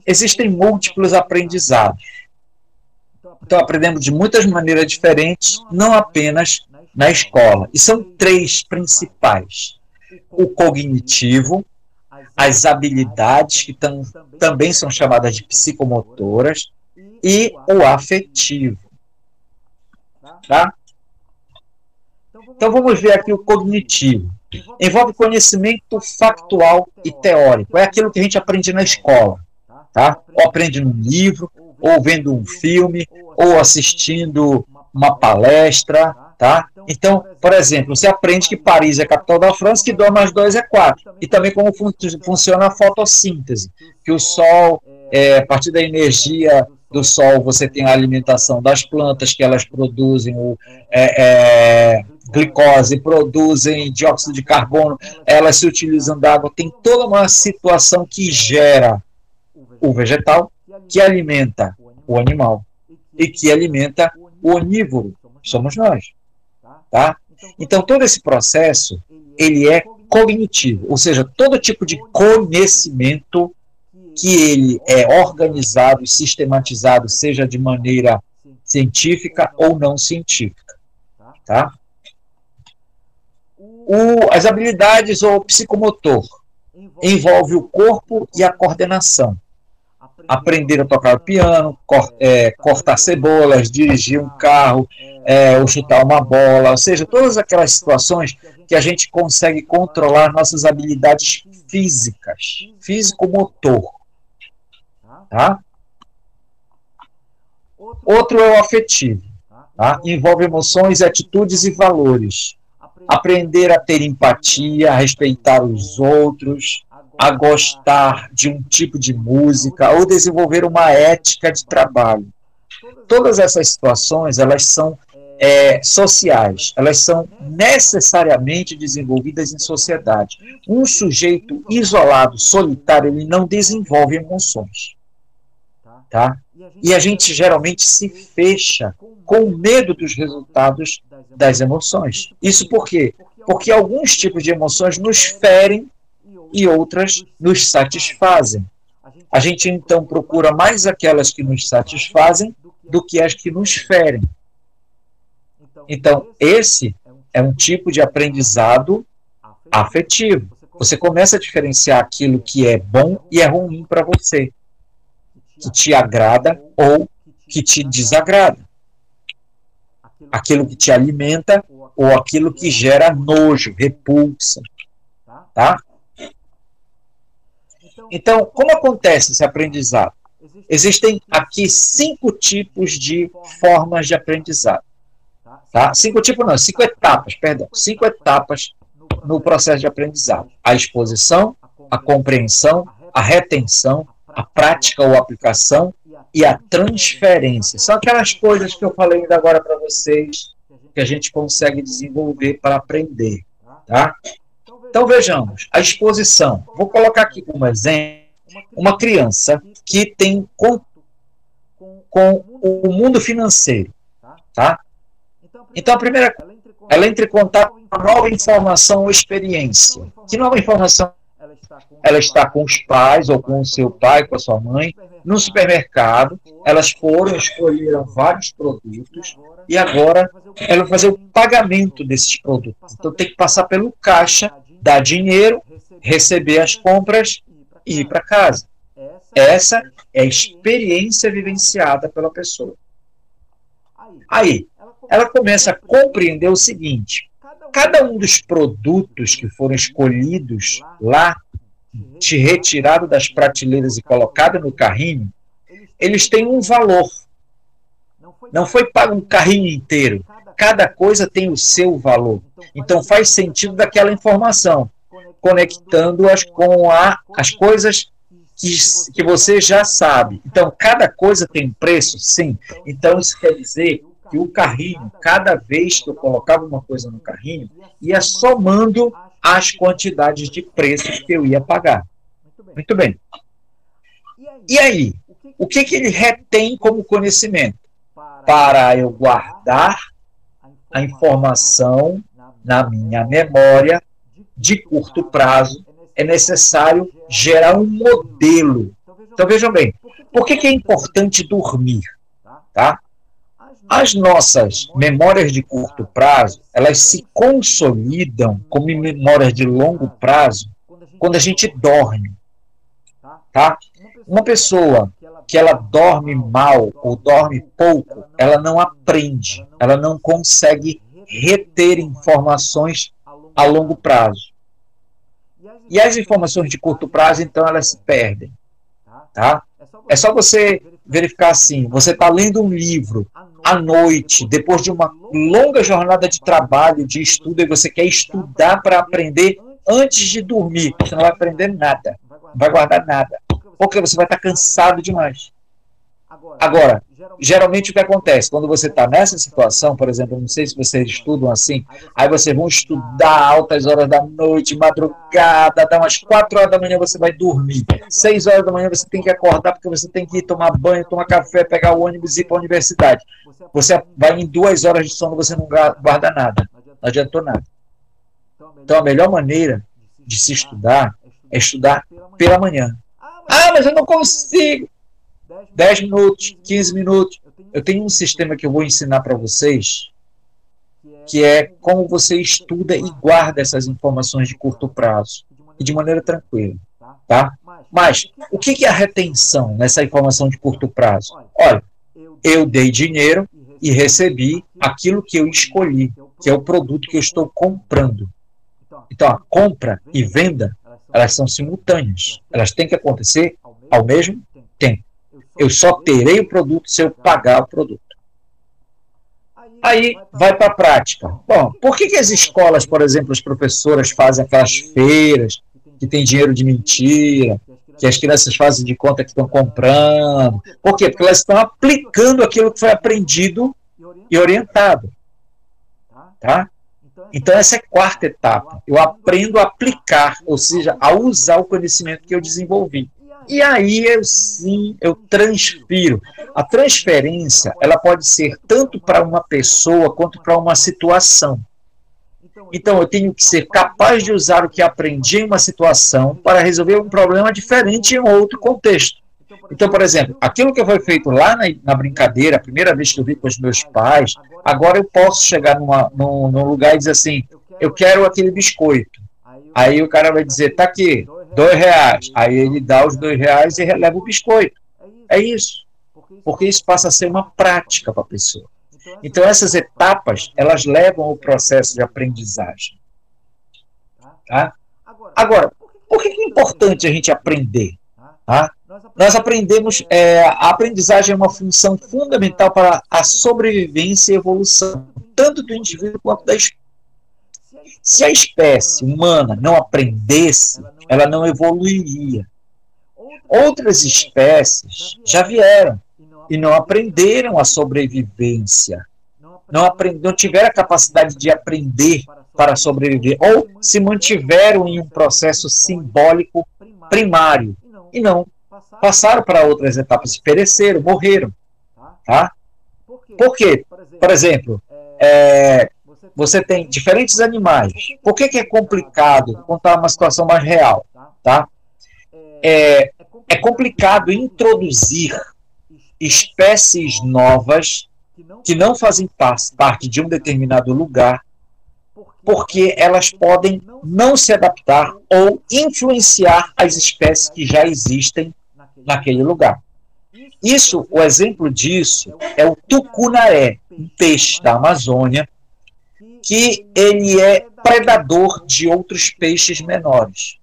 existem múltiplos aprendizados. Então, aprendemos de muitas maneiras diferentes, não apenas na escola. E são 3 principais. O cognitivo, as habilidades, que também são chamadas de psicomotoras, e o afetivo. Tá? Então, vamos ver aqui o cognitivo. Envolve conhecimento factual e teórico. É aquilo que a gente aprende na escola. Tá? Ou aprende num livro, ou vendo um filme, ou assistindo uma palestra. Tá? Então, por exemplo, você aprende que Paris é a capital da França, que 2 mais 2 é 4. E também como funciona a fotossíntese, que o Sol, a partir da energia do Sol, você tem a alimentação das plantas, que elas produzem glicose, produzem dióxido de carbono, elas se utilizam da água. Tem toda uma situação que gera o vegetal, que alimenta o animal e que alimenta o onívoro, somos nós. Tá? Então, todo esse processo, ele é cognitivo, ou seja, todo tipo de conhecimento que ele é organizado e sistematizado, seja de maneira científica ou não científica. Tá? As habilidades ou psicomotor envolve o corpo e a coordenação. Aprender a tocar o piano, cortar cebolas, dirigir um carro, ou chutar uma bola, ou seja, todas aquelas situações que a gente consegue controlar nossas habilidades físicas, físico-motor. Tá? Outro é o afetivo. Tá? Envolve emoções, atitudes e valores. Aprender a ter empatia, a respeitar os outros, a gostar de um tipo de música ou desenvolver uma ética de trabalho. Todas essas situações, elas são sociais, elas são necessariamente desenvolvidas em sociedade. Um sujeito isolado, solitário, ele não desenvolve emoções. Tá? E a gente geralmente se fecha com medo dos resultados das emoções. Isso por quê? Porque alguns tipos de emoções nos ferem e outras nos satisfazem. A gente então procura mais aquelas que nos satisfazem do que as que nos ferem. Então, esse é um tipo de aprendizado afetivo. Você começa a diferenciar aquilo que é bom e é ruim para você, que te agrada ou que te desagrada, aquilo que te alimenta ou aquilo que gera nojo, repulsa. Tá? Então, como acontece esse aprendizado? Existem aqui 5 tipos de formas de aprendizado. Tá? 5 etapas, perdão. 5 etapas no processo de aprendizado. A exposição, a compreensão, a retenção, a prática ou aplicação e a transferência. São aquelas coisas que eu falei ainda agora para vocês que a gente consegue desenvolver para aprender. Tá? Então vejamos, a exposição. Vou colocar aqui como exemplo uma criança que tem com o mundo financeiro. Tá? Então a primeira coisa, ela entra em contato com uma nova informação ou experiência. Que nova informação? Ela está com os pais, ou com o seu pai, com a sua mãe, no supermercado, elas escolheram vários produtos, e agora ela vai fazer o pagamento desses produtos. Então tem que passar pelo caixa, dar dinheiro, receber as compras e ir para casa. Essa é a experiência vivenciada pela pessoa. Aí, ela começa a compreender o seguinte: cada um dos produtos que foram escolhidos lá, retirado das prateleiras e colocado no carrinho, eles têm um valor. Não foi pago um carrinho inteiro. Cada coisa tem o seu valor. Então faz sentido daquela informação, conectando-as com as coisas que você já sabe. Então, cada coisa tem um preço? Sim. Então, isso quer dizer que o carrinho, cada vez que eu colocava uma coisa no carrinho, ia somando as quantidades de preços que eu ia pagar. Muito bem. E aí, o que ele retém como conhecimento? Para eu guardar a informação na minha memória de curto prazo, é necessário gerar um modelo. Então, vejam bem, por que é importante dormir? Tá? As nossas memórias de curto prazo, elas se consolidam como memórias de longo prazo quando a gente dorme. Tá? Uma pessoa que ela dorme mal ou dorme pouco, ela não aprende, ela não consegue reter informações a longo prazo. E as informações de curto prazo, então, elas se perdem. Tá? É só você verificar assim, você está lendo um livro à noite, depois de uma longa jornada de trabalho, de estudo, e você quer estudar para aprender antes de dormir. Você não vai aprender nada, não vai guardar nada, porque você vai estar cansado demais. Agora, geralmente o que acontece, quando você está nessa situação, por exemplo, não sei se vocês estudam assim, aí vocês vão estudar altas horas da noite, madrugada, dá umas 4 horas da manhã você vai dormir, 6 horas da manhã você tem que acordar porque você tem que ir tomar banho, tomar café, pegar o ônibus e ir para a universidade. Você vai em 2 horas de sono, você não guarda nada, não adiantou nada. Então a melhor maneira de se estudar é estudar pela manhã. Ah, mas eu não consigo. 10 minutos, 15 minutos. Eu tenho um sistema que eu vou ensinar para vocês, que é como você estuda e guarda essas informações de curto prazo, e de maneira tranquila. Tá? Mas, o que é a retenção nessa informação de curto prazo? Olha, eu dei dinheiro e recebi aquilo que eu escolhi, que é o produto que eu estou comprando. Então, a compra e venda, elas são simultâneas. Elas têm que acontecer ao mesmo tempo. Eu só terei o produto se eu pagar o produto. Aí vai para a prática. Bom, por que as escolas, por exemplo, as professoras fazem aquelas feiras que tem dinheiro de mentira, que as crianças fazem de conta que estão comprando? Por quê? Porque elas estão aplicando aquilo que foi aprendido e orientado. Tá? Então essa é a quarta etapa. Eu aprendo a aplicar, ou seja, a usar o conhecimento que eu desenvolvi. E aí, eu transfiro. A transferência, ela pode ser tanto para uma pessoa quanto para uma situação. Então, eu tenho que ser capaz de usar o que aprendi em uma situação para resolver um problema diferente em outro contexto. Então, por exemplo, aquilo que foi feito lá na brincadeira, a primeira vez que eu vi com os meus pais, agora eu posso chegar num lugar e dizer assim, eu quero aquele biscoito. Aí o cara vai dizer, tá aqui, R$2. Aí ele dá os R$2 e releva o biscoito. É isso. Porque isso passa a ser uma prática para a pessoa. Então essas etapas, elas levam ao processo de aprendizagem. Tá? Agora, por que é importante a gente aprender? Tá? Nós aprendemos, a aprendizagem é uma função fundamental para a sobrevivência e evolução, tanto do indivíduo quanto da espécie. Se a espécie humana não aprendesse, ela não evoluiria. Outras espécies já vieram e não aprenderam a sobrevivência. Não tiveram a capacidade de aprender para sobreviver. Ou se mantiveram em um processo simbólico primário. E não passaram para outras etapas, pereceram, morreram. Tá? Por quê? Por exemplo, você tem diferentes animais. Por que é complicado contar uma situação mais real? Tá? É complicado introduzir espécies novas que não fazem parte de um determinado lugar, porque elas podem não se adaptar ou influenciar as espécies que já existem naquele lugar. O exemplo disso é o tucunaré, um peixe da Amazônia, que ele é predador de outros peixes menores.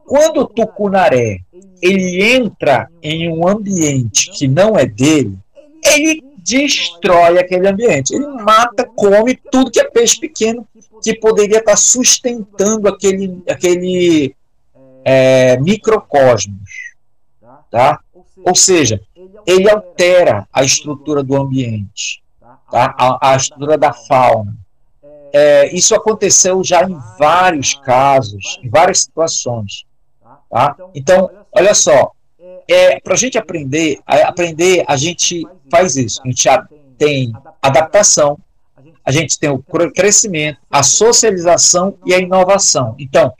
Quando o tucunaré ele entra em um ambiente que não é dele, ele destrói aquele ambiente. Ele mata, come tudo que é peixe pequeno que poderia estar sustentando aquele microcosmos. tá? Ou seja, ele altera a estrutura do ambiente, tá? A estrutura da fauna. Isso aconteceu já em vários casos, em várias situações, tá? Então, olha só, para a gente aprender, a gente faz isso. A gente já tem adaptação, a gente tem o crescimento, a socialização e a inovação. Então,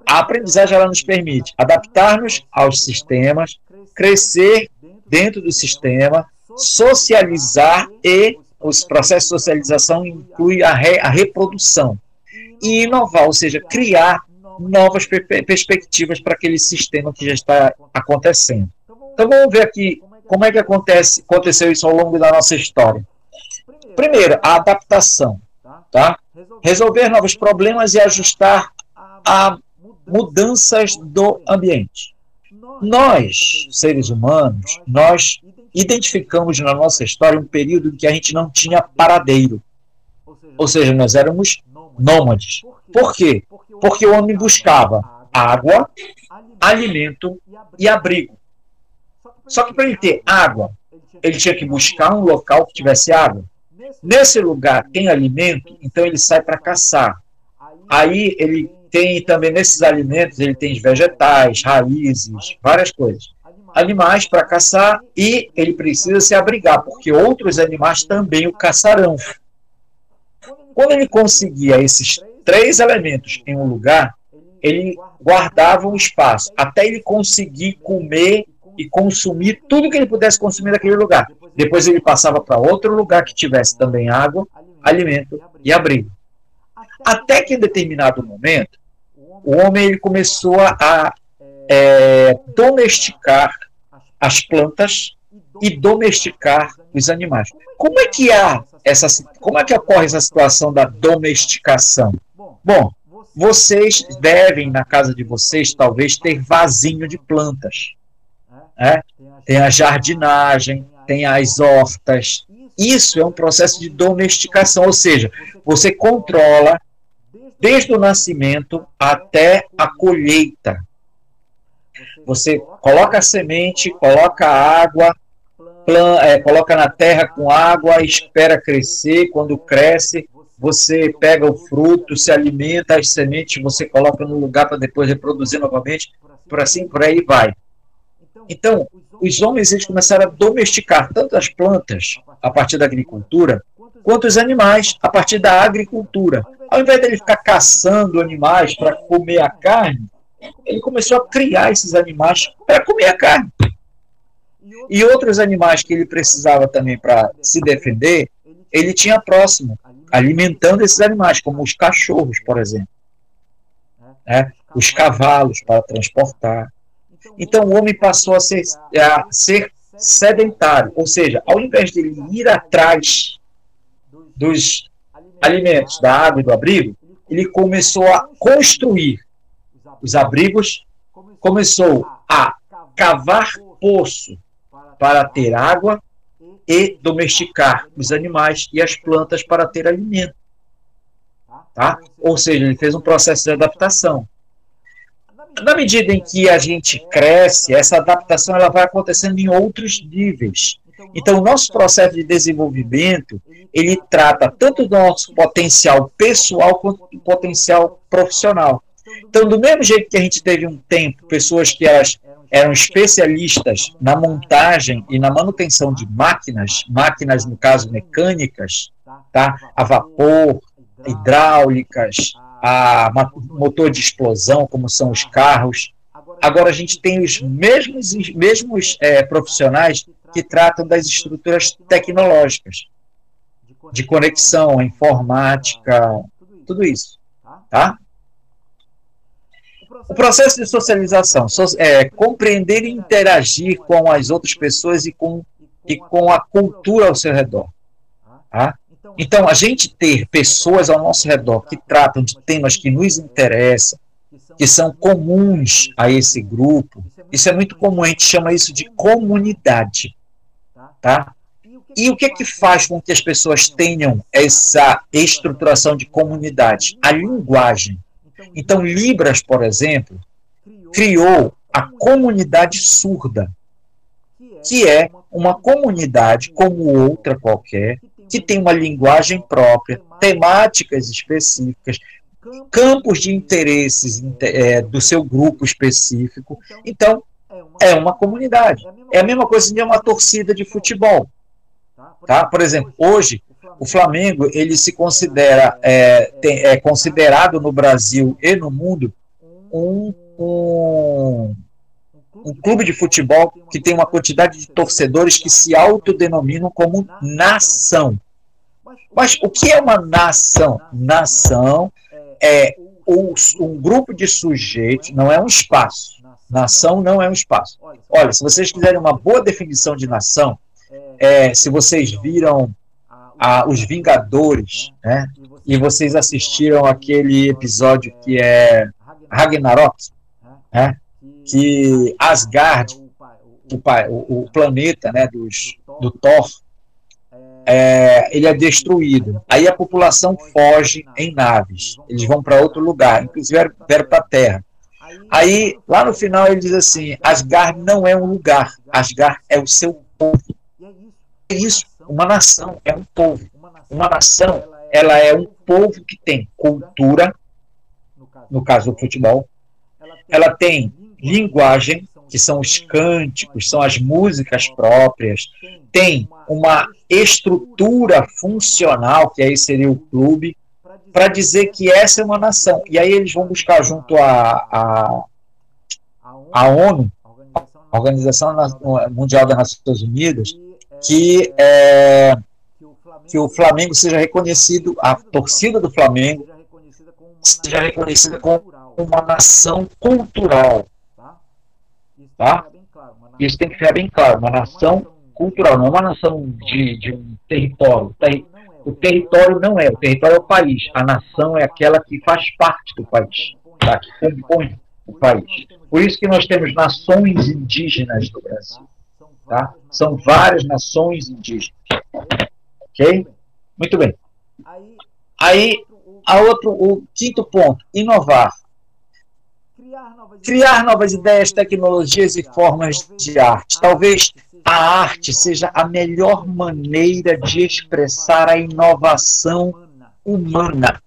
a aprendizagem ela nos permite adaptar-nos aos sistemas, crescer dentro do sistema, socializar, e os processos de socialização incluem a reprodução. E inovar, ou seja, criar novas perspectivas para aquele sistema que já está acontecendo. Então vamos ver aqui como é que aconteceu isso ao longo da nossa história. Primeiro, a adaptação, tá? Resolver novos problemas e ajustar a mudanças do ambiente. Nós, seres humanos, nós identificamos na nossa história um período em que a gente não tinha paradeiro. Ou seja, nós éramos nômades. Por quê? Porque o homem buscava água, alimento e abrigo. Só que para ele ter água, ele tinha que buscar um local que tivesse água. Nesse lugar tem alimento, então ele sai para caçar. Aí ele tem também, nesses alimentos, ele tem vegetais, raízes, várias coisas. Animais para caçar, e ele precisa se abrigar, porque outros animais também o caçarão. Quando ele conseguia esses 3 elementos em um lugar, ele guardava um espaço, até ele conseguir comer e consumir tudo que ele pudesse consumir naquele lugar. Depois ele passava para outro lugar que tivesse também água, alimento e abrigo. Até que em determinado momento, o homem ele começou a domesticar as plantas e domesticar os animais. Como é que ocorre essa situação da domesticação? Bom, vocês devem, na casa de vocês, talvez ter vasinho de plantas. Tem a jardinagem, tem as hortas. Isso é um processo de domesticação, ou seja, você controla desde o nascimento até a colheita. Você coloca a semente, coloca a água, coloca na terra com água, espera crescer. Quando cresce, você pega o fruto, se alimenta, as sementes você coloca no lugar para depois reproduzir novamente, por aí vai. Então, os homens eles começaram a domesticar tanto as plantas a partir da agricultura, quanto os animais a partir da agricultura. Ao invés de ele ficar caçando animais para comer a carne, ele começou a criar esses animais para comer a carne. E outros animais que ele precisava também para se defender, ele tinha próximo, alimentando esses animais, como os cachorros, por exemplo. Os cavalos para transportar. Então o homem passou a ser sedentário, ou seja, ao invés de ele ir atrás dos alimentos, da água e do abrigo, ele começou a construir os abrigos, começou a cavar poço para ter água e domesticar os animais e as plantas para ter alimento. Tá? Ou seja, ele fez um processo de adaptação. Na medida em que a gente cresce, essa adaptação ela vai acontecendo em outros níveis. Então, o nosso processo de desenvolvimento, ele trata tanto do nosso potencial pessoal quanto do potencial profissional. Então, do mesmo jeito que a gente teve um tempo, pessoas que eram especialistas na montagem e na manutenção de máquinas no caso mecânicas, tá? A vapor, hidráulicas, a motor de explosão, como são os carros. Agora a gente tem os mesmos profissionais que tratam das estruturas tecnológicas, de conexão, informática, tudo isso. Tá? O processo de socialização é compreender e interagir com as outras pessoas e com a cultura ao seu redor. Tá? Então, a gente ter pessoas ao nosso redor que tratam de temas que nos interessam, que são comuns a esse grupo, isso é muito comum, a gente chama isso de comunidade. Tá? E o que é que faz com que as pessoas tenham essa estruturação de comunidade? A linguagem. Então, Libras, por exemplo, criou a comunidade surda, que é uma comunidade como outra qualquer, que tem uma linguagem própria, temáticas específicas, campos de interesses do seu grupo específico. Então, é uma comunidade. É a mesma coisa de uma torcida de futebol. Tá? Por exemplo, hoje, o Flamengo ele se considera, é considerado no Brasil e no mundo um clube de futebol que tem uma quantidade de torcedores que se autodenominam como nação. Mas o que é uma nação? Nação é um grupo de sujeitos, não é um espaço. Nação não é um espaço. Olha, se vocês quiserem uma boa definição de nação, se vocês viram Os Vingadores, né, e vocês assistiram aquele episódio que é Ragnarok, né, que Asgard, o planeta, né, do Thor, ele é destruído. Aí a população foge em naves. Eles vão para outro lugar, inclusive vieram para a Terra. Aí, lá no final, ele diz assim, Asgard não é um lugar, Asgard é o seu povo. É isso, uma nação é um povo. Uma nação, ela é um povo que tem cultura, no caso do futebol, ela tem linguagem, que são os cânticos, são as músicas próprias, tem uma estrutura funcional, que aí seria o clube, para dizer que essa é uma nação. E aí eles vão buscar junto à ONU, a Organização Mundial das Nações Unidas, que o Flamengo seja reconhecido, a torcida do Flamengo seja reconhecida como uma nação cultural. Tá? Isso tem que ficar bem claro, uma nação cultural, não uma nação de um território. O território não é, o território é o país. A nação é aquela que faz parte do país, tá? Que compõe o país. Por isso que nós temos nações indígenas no Brasil. Tá? São várias nações indígenas. Ok? Muito bem. Aí, o quinto ponto, inovar. Criar novas ideias, tecnologias e formas de arte. Talvez a arte seja a melhor maneira de expressar a inovação humana.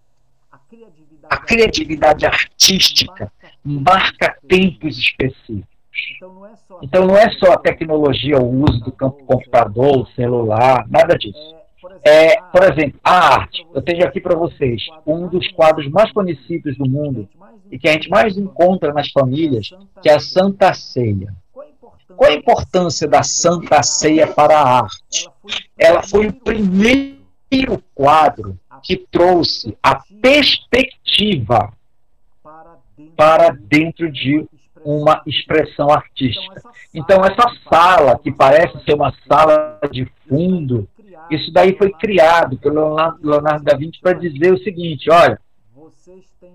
A criatividade artística marca tempos específicos. Então não é só a tecnologia, o uso do computador, o celular, nada disso. Por exemplo, a arte. Eu tenho aqui para vocês um dos quadros mais conhecidos do mundo e que a gente mais encontra nas famílias, que é a Santa Ceia. Qual a importância da Santa Ceia para a arte? Ela foi o primeiro quadro que trouxe a perspectiva para dentro de uma expressão artística. Então, essa sala, que parece ser uma sala de fundo, isso daí foi criado pelo Leonardo da Vinci para dizer o seguinte, olha,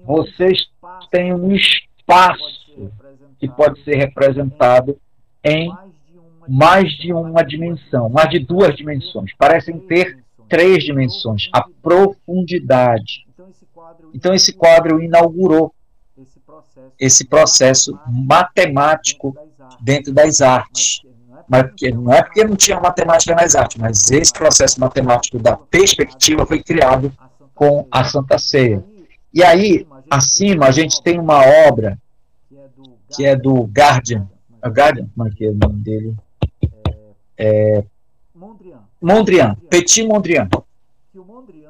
vocês têm um espaço que pode ser representado em mais de uma dimensão, mais de duas dimensões. Parecem ter 3 dimensões, a profundidade. Então esse quadro inaugurou esse processo matemático dentro das artes. Mas não é porque não tinha matemática nas artes, mas esse processo matemático da perspectiva foi criado com a Santa Ceia. E aí, acima, a gente tem uma obra que é do Guardian. Como é que é o nome dele? Mondrian, Petit Mondrian.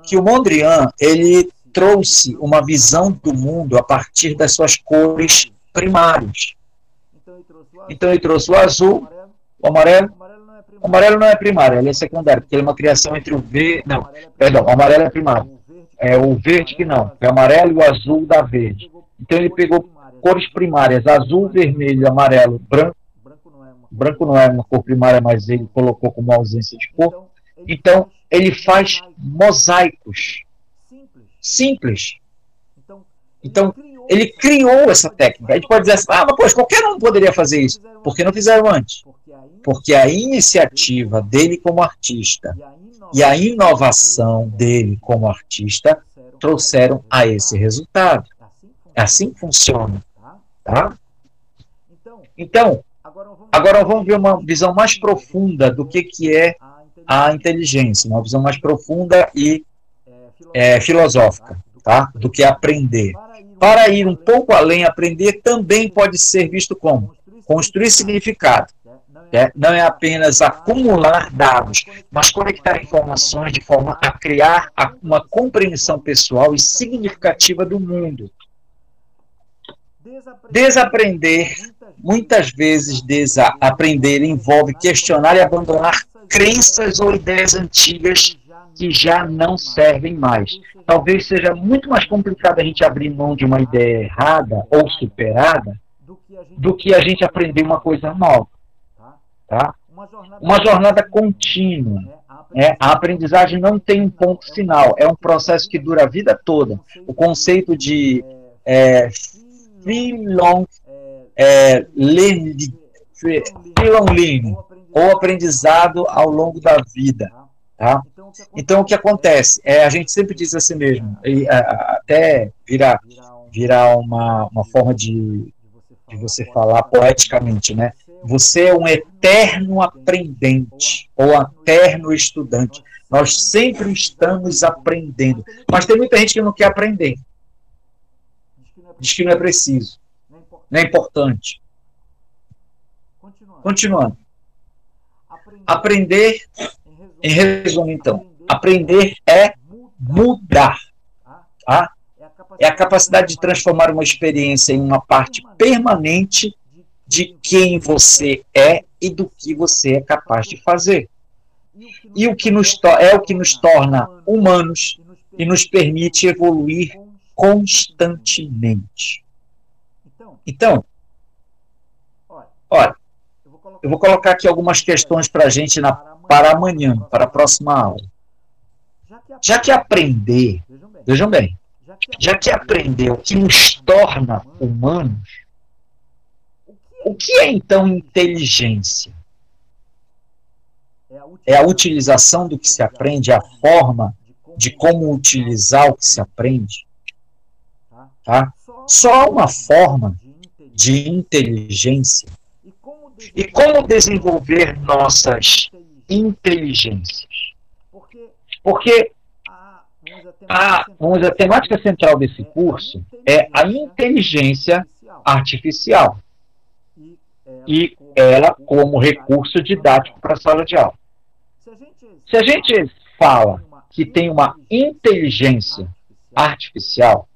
Que o Mondrian, ele trouxe uma visão do mundo a partir das suas cores primárias. Então ele trouxe o azul, o amarelo. O amarelo não é primário, ele é secundário, porque ele é uma criação entre o verde. Não, perdão, o amarelo é primário. É o verde que não, é o amarelo e o azul dá verde. Então ele pegou cores primárias, azul, vermelho, amarelo, branco. Branco não é uma cor primária, mas ele colocou como ausência de cor. Então ele faz mosaicos simples. Então ele criou essa técnica. A gente pode dizer assim, mas poxa, qualquer um poderia fazer isso. Por que não fizeram antes? Porque a iniciativa dele como artista e a inovação dele como artista trouxeram a esse resultado. É assim que funciona. Tá? Então, agora vamos ver uma visão mais profunda do que é a inteligência, uma visão mais profunda e filosófica, tá? Do que aprender. Para ir um pouco além, aprender também pode ser visto como construir significado. Não é apenas acumular dados, mas conectar informações de forma a criar uma compreensão pessoal e significativa do mundo. Desaprender, muitas vezes desaprender envolve questionar e abandonar crenças ou ideias antigas que já não servem mais. Talvez seja muito mais complicado a gente abrir mão de uma ideia errada ou superada do que a gente aprender uma coisa nova. Tá? Uma jornada contínua. A aprendizagem não tem um ponto final, é um processo que dura a vida toda. O conceito de lifelong learning, ou aprendizado ao longo da vida. Tá? Então, o que acontece? A gente sempre diz assim mesmo, e até virar uma forma de você falar poeticamente, né? Você é um eterno aprendente ou eterno estudante. Nós sempre estamos aprendendo. Mas tem muita gente que não quer aprender. Diz que não é preciso. Não é importante. Continuando. Aprender, em resumo, então. Aprender é mudar. Tá? É a capacidade de transformar uma experiência em uma parte permanente de quem você é e do que você é capaz de fazer. E o que nos torna humanos e nos permite evoluir constantemente. Então, olha, eu vou colocar aqui algumas questões para a gente para amanhã, para a próxima aula. Já que aprender, vejam bem, já que aprender o que nos torna humanos, o que é então inteligência? É a utilização do que se aprende, a forma de como utilizar o que se aprende. Tá? Só há uma forma de inteligência. E como desenvolver nossas inteligências? Porque a temática central desse curso é a inteligência artificial. E ela como recurso didático para a sala de aula. Se a gente fala que tem uma inteligência artificial,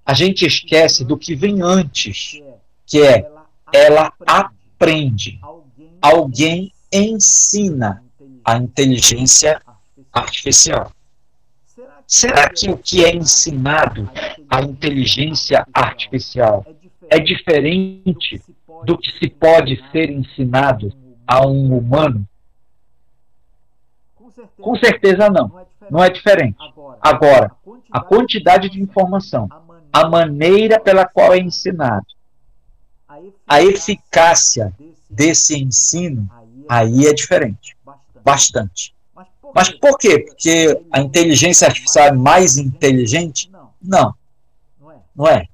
a gente esquece do que vem antes, que é ela aprende. Alguém ensina a inteligência artificial. Será que o que é ensinado à inteligência artificial é diferente do que se pode ser ensinado a um humano? Com certeza não. Não é diferente. Agora, a quantidade de informação, a maneira pela qual é ensinado, a eficácia desse ensino, aí é diferente. Bastante. Mas por quê? Porque a inteligência artificial é mais inteligente? Não. Não é.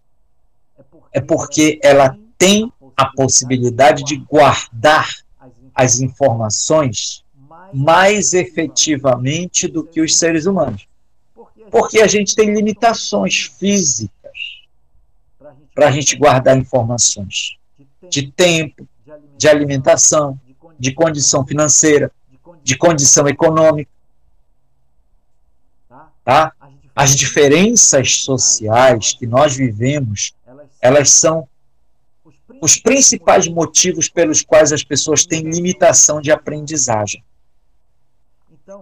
É porque ela tem a possibilidade de guardar as informações mais efetivamente do que os seres humanos. Porque a gente tem limitações físicas para a gente guardar informações de tempo, de alimentação, de condição financeira, de condição econômica. Tá? As diferenças sociais que nós vivemos, elas são os principais motivos pelos quais as pessoas têm limitação de aprendizagem.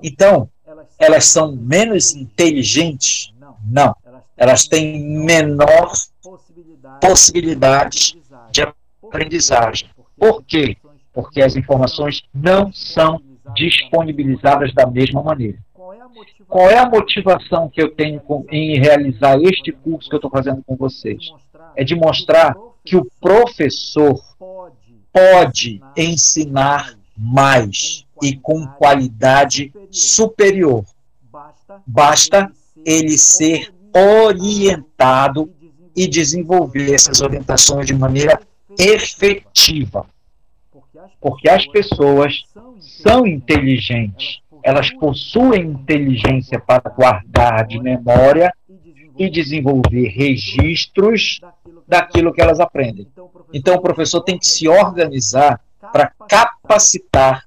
Então, elas são menos inteligentes? Não. Elas têm menor possibilidades de aprendizagem. Por quê? Porque as informações não são disponibilizadas da mesma maneira. Qual é a motivação que eu tenho em realizar este curso que eu estou fazendo com vocês? É de mostrar que o professor pode ensinar mais e com qualidade superior. Basta ele ser orientado e desenvolver essas orientações de maneira efetiva. Porque as pessoas são inteligentes. Elas possuem inteligência para guardar de memória e desenvolver registros daquilo que elas aprendem. Então, o professor tem que se organizar para capacitar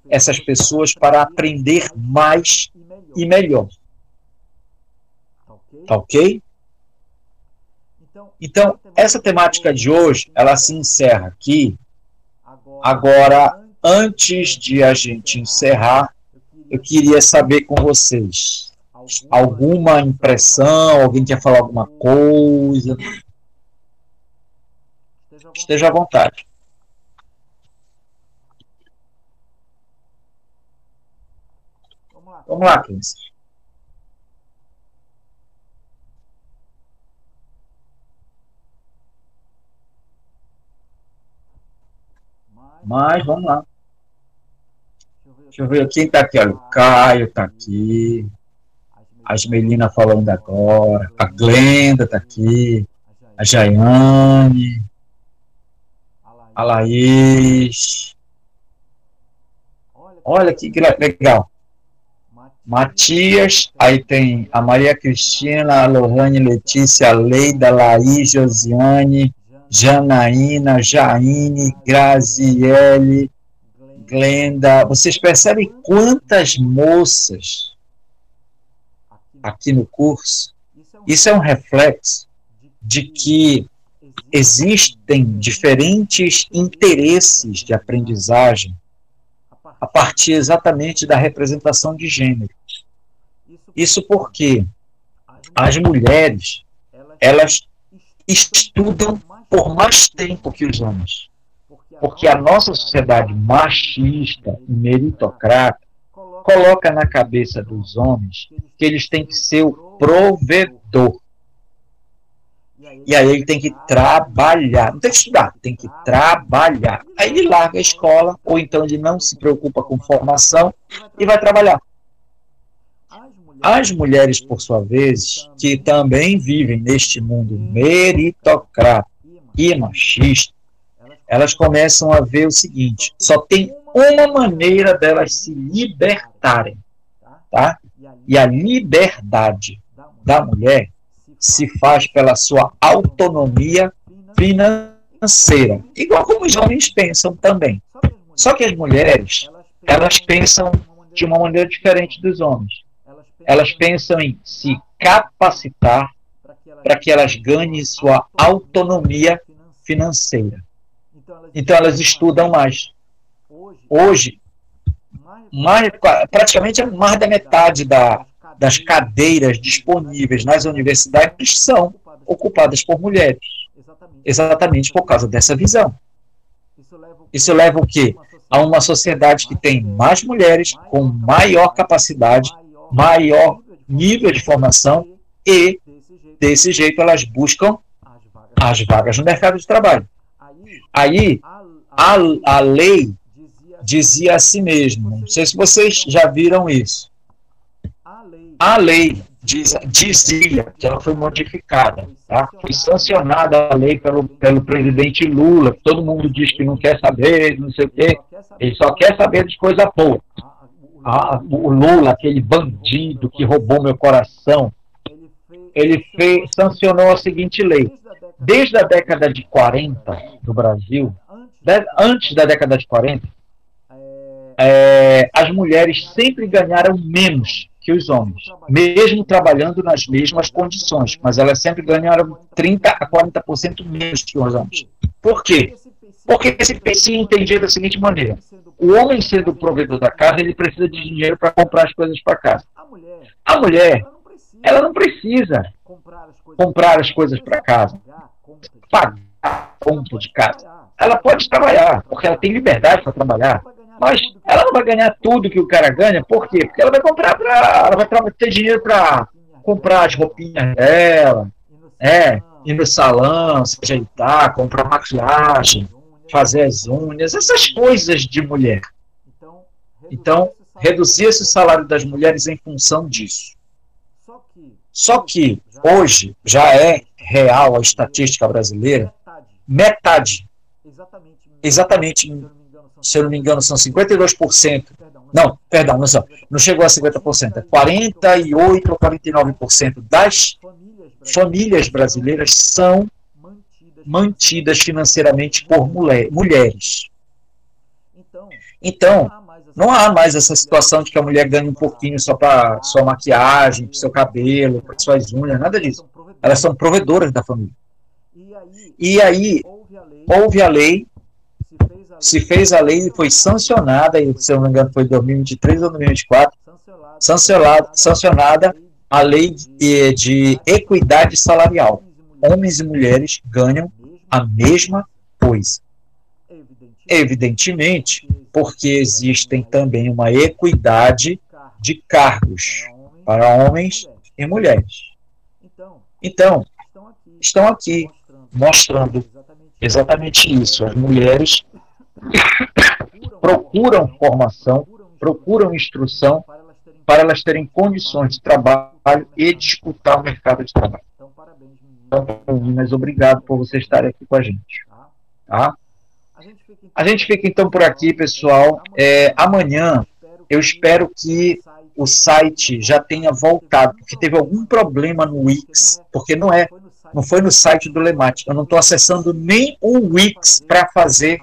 essas pessoas para aprender mais e melhor. Tá ok? Então, essa temática de hoje, ela se encerra aqui. Agora, antes de a gente encerrar, eu queria saber com vocês. Alguma impressão? Alguém quer falar alguma coisa? Esteja à vontade. Vamos lá, crianças. Mas, vamos lá. Deixa eu ver quem está aqui. Olha, o Caio está aqui. A Ismelina falando agora. A Glenda está aqui. A Jaiane. A Laís. Olha que legal. Matias. Aí tem a Maria Cristina, a Lohane, Letícia, a Leida, Laís, Josiane, Janaína, Jaine, Graziele, Glenda. Vocês percebem quantas moças aqui no curso? Isso é um reflexo de que existem diferentes interesses de aprendizagem a partir exatamente da representação de gênero. Isso porque as mulheres, elas estudam por mais tempo que os homens. Porque a nossa sociedade machista e meritocrata coloca na cabeça dos homens que eles têm que ser o provedor. E aí ele tem que trabalhar. Não tem que estudar, tem que trabalhar. Aí ele larga a escola, ou então ele não se preocupa com formação e vai trabalhar. As mulheres, por sua vez, que também vivem neste mundo meritocrata e machista, elas começam a ver o seguinte: só tem uma maneira delas se libertarem, tá? E a liberdade da mulher se faz pela sua autonomia financeira, igual como os homens pensam também. Só que as mulheres, elas pensam de uma maneira diferente dos homens. Elas pensam em se capacitar para que elas ganhem sua autonomia financeira. Então elas estudam mais. Hoje, praticamente mais da metade das cadeiras disponíveis nas universidades são ocupadas por mulheres. Exatamente por causa dessa visão. Isso leva o quê? A uma sociedade que tem mais mulheres, com maior capacidade, maior nível de formação e, desse jeito, elas buscam as vagas no mercado de trabalho. Aí, a lei dizia a si mesmo, não sei se vocês já viram isso, a lei dizia que ela foi modificada, tá? Foi sancionada a lei pelo presidente Lula, todo mundo diz que não quer saber, não sei o quê, ele só quer saber de coisa boa. O Lula, aquele bandido que roubou meu coração, ele sancionou a seguinte lei. Desde a década de 40 do Brasil, antes da década de 40, as mulheres sempre ganharam menos que os homens, mesmo trabalhando nas mesmas condições, mas elas sempre ganharam 30% a 40% menos que os homens. Por quê? Porque se entendia da seguinte maneira: o homem, sendo o provedor da casa, ele precisa de dinheiro para comprar as coisas para casa. A mulher, ela não precisa comprar as coisas para casa, pagar a conta de casa. Ela pode trabalhar, porque ela tem liberdade para trabalhar, mas ela não vai ganhar tudo que o cara ganha. Por quê? Porque ela vai ter dinheiro para comprar as roupinhas dela, ir no salão, se ajeitar, comprar maquiagem, fazer as unhas, essas coisas de mulher. Então, reduzia-se o salário das mulheres em função disso. Só que hoje já é real a estatística brasileira, metade exatamente, se eu não me engano, são 52%. Não, perdão, não chegou a 50%. É 48% ou 49% das famílias brasileiras são mantidas financeiramente por mulheres. Então, não há mais essa situação de que a mulher ganha um pouquinho só para sua maquiagem, para seu cabelo, para suas unhas, nada disso. Elas são provedoras da família. E aí, houve a lei, se fez a lei e foi sancionada, e, se eu não me engano foi em 2023 ou 2024, sancionada a lei de equidade salarial. Homens e mulheres ganham a mesma coisa. Evidentemente, porque existem também uma equidade de cargos para homens e mulheres. Então, estão aqui mostrando exatamente isso. As mulheres procuram formação, procuram instrução para elas terem condições de trabalho e disputar o mercado de trabalho. Então, meninas, obrigado por você estar aqui com a gente. Tá? A gente fica então por aqui, pessoal. Amanhã eu espero que o site já tenha voltado, porque teve algum problema no Wix, porque não foi no site do LEMAT. Eu não estou acessando nem o Wix para fazer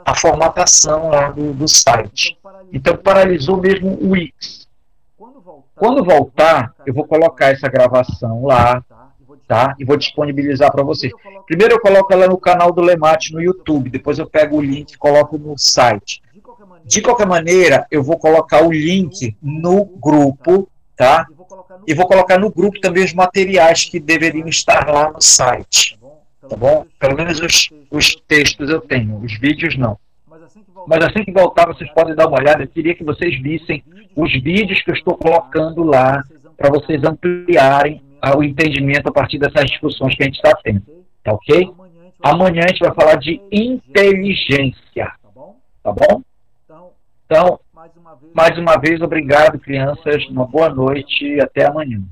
a formatação lá do site. Então paralisou mesmo o Wix. Quando voltar, eu vou colocar essa gravação lá, tá? E vou disponibilizar para vocês. Primeiro eu coloco ela no canal do LEMAT no YouTube, depois eu pego o link e coloco no site. De qualquer maneira, eu vou colocar o link no grupo, tá? E vou colocar no grupo também os materiais que deveriam estar lá no site, tá bom? Pelo menos os textos eu tenho, os vídeos não. Mas assim que voltar, vocês podem dar uma olhada. Eu queria que vocês vissem os vídeos que eu estou colocando lá, para vocês ampliarem o entendimento a partir dessas discussões que a gente está tendo, tá ok? Amanhã a gente vai falar de inteligência, tá bom? Então, mais uma vez, obrigado, crianças, uma boa noite e até amanhã.